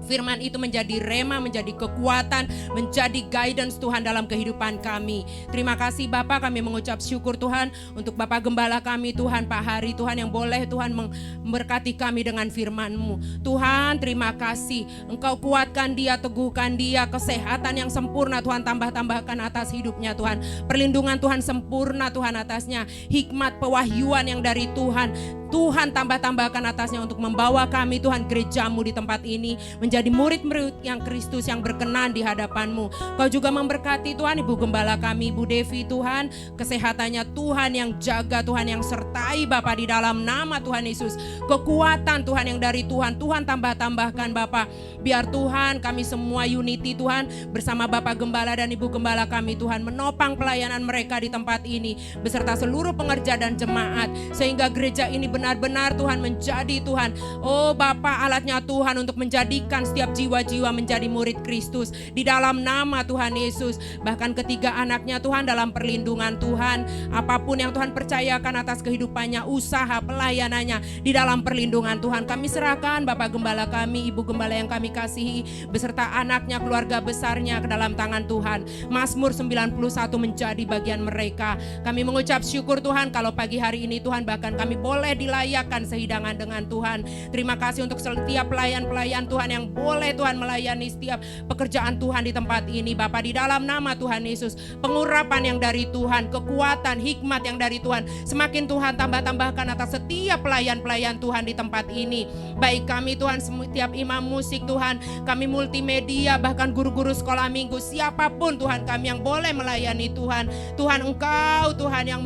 Firman itu menjadi rema, menjadi kekuatan, menjadi guidance Tuhan dalam kehidupan kami. Terima kasih Bapak, kami mengucap syukur Tuhan untuk Bapak Gembala kami Tuhan, Pak Hari Tuhan, yang boleh Tuhan memberkati kami dengan firman-Mu. Tuhan terima kasih, Engkau kuatkan dia, teguhkan dia, kesehatan yang sempurna Tuhan tambah-tambahkan atas hidupnya Tuhan. Perlindungan Tuhan sempurna Tuhan atasnya, hikmat pewahyuan yang dari Tuhan, Tuhan tambah-tambahkan atasnya untuk membawa kami Tuhan gereja-Mu di tempat ini menjadi murid-murid yang Kristus yang berkenan di hadapan-Mu. Kau juga memberkati Tuhan Ibu Gembala kami, Ibu Devi Tuhan, kesehatannya Tuhan yang jaga, Tuhan yang sertai Bapa di dalam nama Tuhan Yesus. Kekuatan Tuhan yang dari Tuhan, Tuhan tambah-tambahkan Bapa. Biar Tuhan kami semua unity Tuhan bersama Bapak Gembala dan Ibu Gembala kami Tuhan menopang pelayanan mereka di tempat ini beserta seluruh pengerja dan jemaat, sehingga gereja ini benar benar-benar Tuhan menjadi Tuhan, oh Bapa, alatnya Tuhan untuk menjadikan setiap jiwa-jiwa menjadi murid Kristus di dalam nama Tuhan Yesus. Bahkan ketiga anaknya Tuhan dalam perlindungan Tuhan, apapun yang Tuhan percayakan atas kehidupannya, usaha, pelayanannya, di dalam perlindungan Tuhan kami serahkan Bapak Gembala kami, Ibu Gembala yang kami kasihi, beserta anaknya, keluarga besarnya ke dalam tangan Tuhan. Mazmur 91 menjadi bagian mereka. Kami mengucap syukur Tuhan kalau pagi hari ini Tuhan bahkan kami boleh dilayakkan sehidangan dengan Tuhan. Terima kasih untuk setiap pelayan-pelayan Tuhan yang boleh Tuhan melayani setiap pekerjaan Tuhan di tempat ini Bapak, di dalam nama Tuhan Yesus. Pengurapan yang dari Tuhan, kekuatan, hikmat yang dari Tuhan, semakin Tuhan tambah-tambahkan atas setiap pelayan-pelayan Tuhan di tempat ini. Baik kami Tuhan, setiap imam musik Tuhan, kami multimedia, bahkan guru-guru sekolah minggu, siapapun Tuhan kami yang boleh melayani Tuhan. Tuhan Engkau Tuhan yang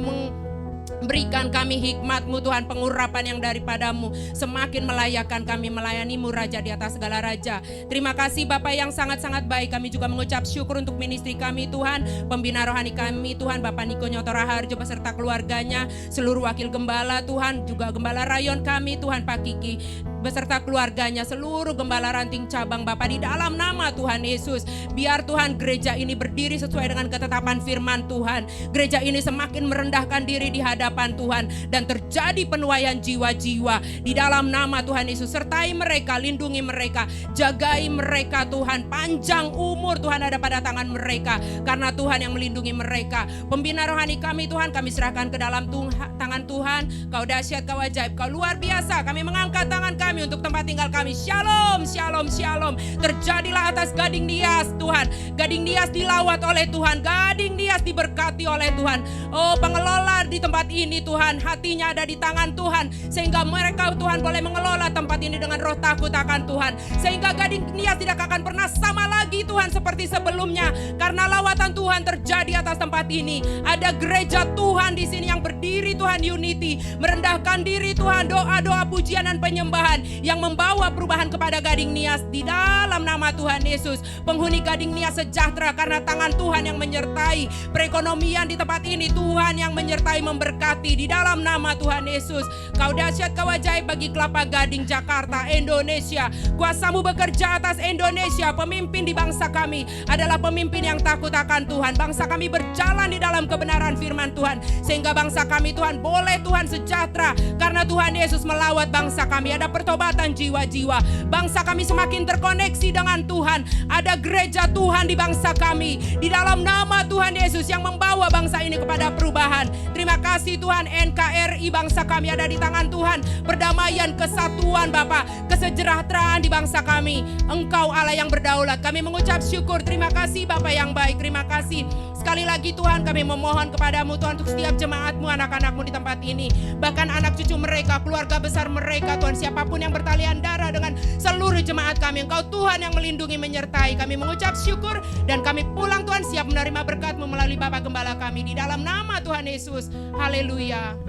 berikan kami hikmat-Mu Tuhan, pengurapan yang daripadamu, semakin melayakkan kami melayani-Mu Raja di atas segala raja. Terima kasih Bapak yang sangat-sangat baik. Kami juga mengucap syukur untuk ministri kami Tuhan, pembina rohani kami Tuhan, Bapak Niko Nyoto Raharjo beserta keluarganya, seluruh wakil gembala Tuhan, juga gembala rayon kami Tuhan Pak Kiki beserta keluarganya, seluruh gembala ranting cabang Bapak, di dalam nama Tuhan Yesus. Biar Tuhan gereja ini berdiri sesuai dengan ketetapan firman Tuhan. Gereja ini semakin merendahkan diri di hadapan Tuhan dan terjadi penuaian jiwa-jiwa di dalam nama Tuhan Yesus. Sertai mereka, lindungi mereka, jagai mereka Tuhan. Panjang umur Tuhan ada pada tangan mereka karena Tuhan yang melindungi mereka. Pembina rohani kami Tuhan, kami serahkan ke dalam tangan Tuhan. Kau dahsyat, Kau ajaib, Kau luar biasa. Kami mengangkat tangan kami untuk tempat tinggal kami. Shalom, shalom, shalom. Terjadilah atas Gading Nias Tuhan. Gading Nias dilawat oleh Tuhan. Gading Nias diberkati oleh Tuhan. Oh, pengelola di tempat ini Tuhan, hatinya ada di tangan Tuhan, sehingga mereka Tuhan boleh mengelola tempat ini dengan roh takut akan Tuhan, sehingga Gading Nias tidak akan pernah sama lagi Tuhan seperti sebelumnya, karena lawatan Tuhan terjadi atas tempat ini. Ada gereja Tuhan di sini yang berdiri Tuhan, unity, merendahkan diri Tuhan, doa-doa pujian dan penyembahan yang membawa perubahan kepada Gading Nias di dalam nama Tuhan Yesus. Penghuni Gading Nias sejahtera karena tangan Tuhan yang menyertai perekonomian di tempat ini. Tuhan yang menyertai, memberkati di dalam nama Tuhan Yesus. Kau dahsyat, Kau ajaib bagi Kelapa Gading, Jakarta, Indonesia. Kuasa-Mu bekerja atas Indonesia. Pemimpin di bangsa kami adalah pemimpin yang takut akan Tuhan. Bangsa kami berjalan di dalam kebenaran firman Tuhan, sehingga bangsa kami Tuhan boleh Tuhan sejahtera karena Tuhan Yesus melawat bangsa kami. Ada pertobatan jiwa-jiwa. Bangsa kami semakin terkoneksi dengan Tuhan. Ada gereja Tuhan di bangsa kami. Di dalam nama Tuhan Yesus yang membawa bangsa ini kepada perubahan. Terima kasih Tuhan, NKRI bangsa kami ada di tangan Tuhan. Perdamaian, kesatuan Bapa, kesejahteraan di bangsa kami. Engkau Allah yang berdaulat. Kami mengucap syukur. Terima kasih Bapa yang baik. Terima kasih. Sekali lagi Tuhan, kami memohon kepadamu Tuhan untuk setiap jemaat-Mu, anak-anak-Mu di tempat ini. Bahkan anak cucu mereka, keluarga besar mereka Tuhan, siapapun yang bertalian darah dengan seluruh jemaat kami. Engkau Tuhan yang melindungi, menyertai. Kami mengucap syukur dan kami pulang Tuhan siap menerima berkat-Mu melalui Bapak Gembala kami. Di dalam nama Tuhan Yesus. Haleluya.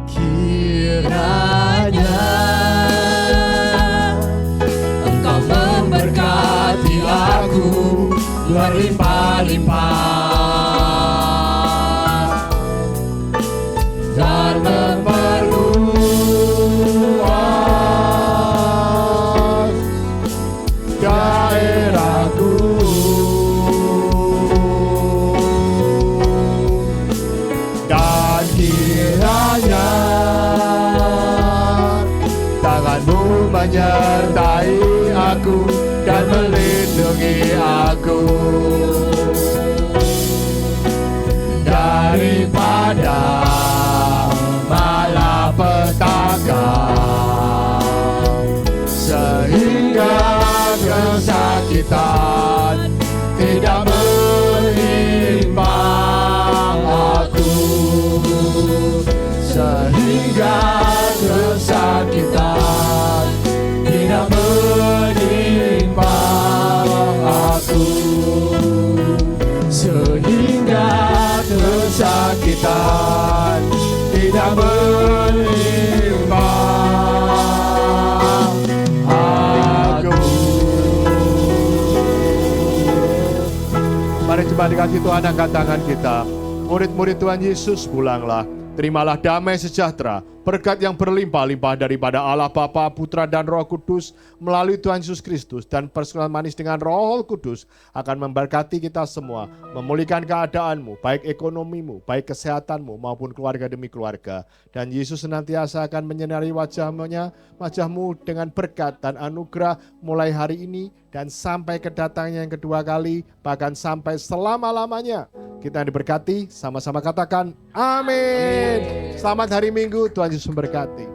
Kiranya Engkau memberkati aku berlimpah-limpah dan memperluas daerahku, dan kiranya tangan-Mu menyertai aku dan melindungi aku daripada malapetaka, sehingga kesakitan tidak menimpa aku, sehingga kesakitan tidak menimpa aku, sehingga kesakitan tidak menimpa aku. Mari coba dikasih Tuhan angkat tangan kita. Murid-murid Tuhan Yesus, pulanglah. Terimalah damai sejahtera, berkat yang berlimpah-limpah daripada Allah Bapa, Putra dan Roh Kudus melalui Tuhan Yesus Kristus, dan persekutuan manis dengan Roh Kudus akan memberkati kita semua, memulihkan keadaanmu, baik ekonomimu, baik kesehatanmu maupun keluarga demi keluarga. Dan Yesus senantiasa akan menyinari wajahmu dengan berkat dan anugerah mulai hari ini dan sampai kedatangannya yang kedua kali, bahkan sampai selama-lamanya. Kita yang diberkati, sama-sama katakan amin. Selamat hari Minggu, Tuhan Yesus memberkati.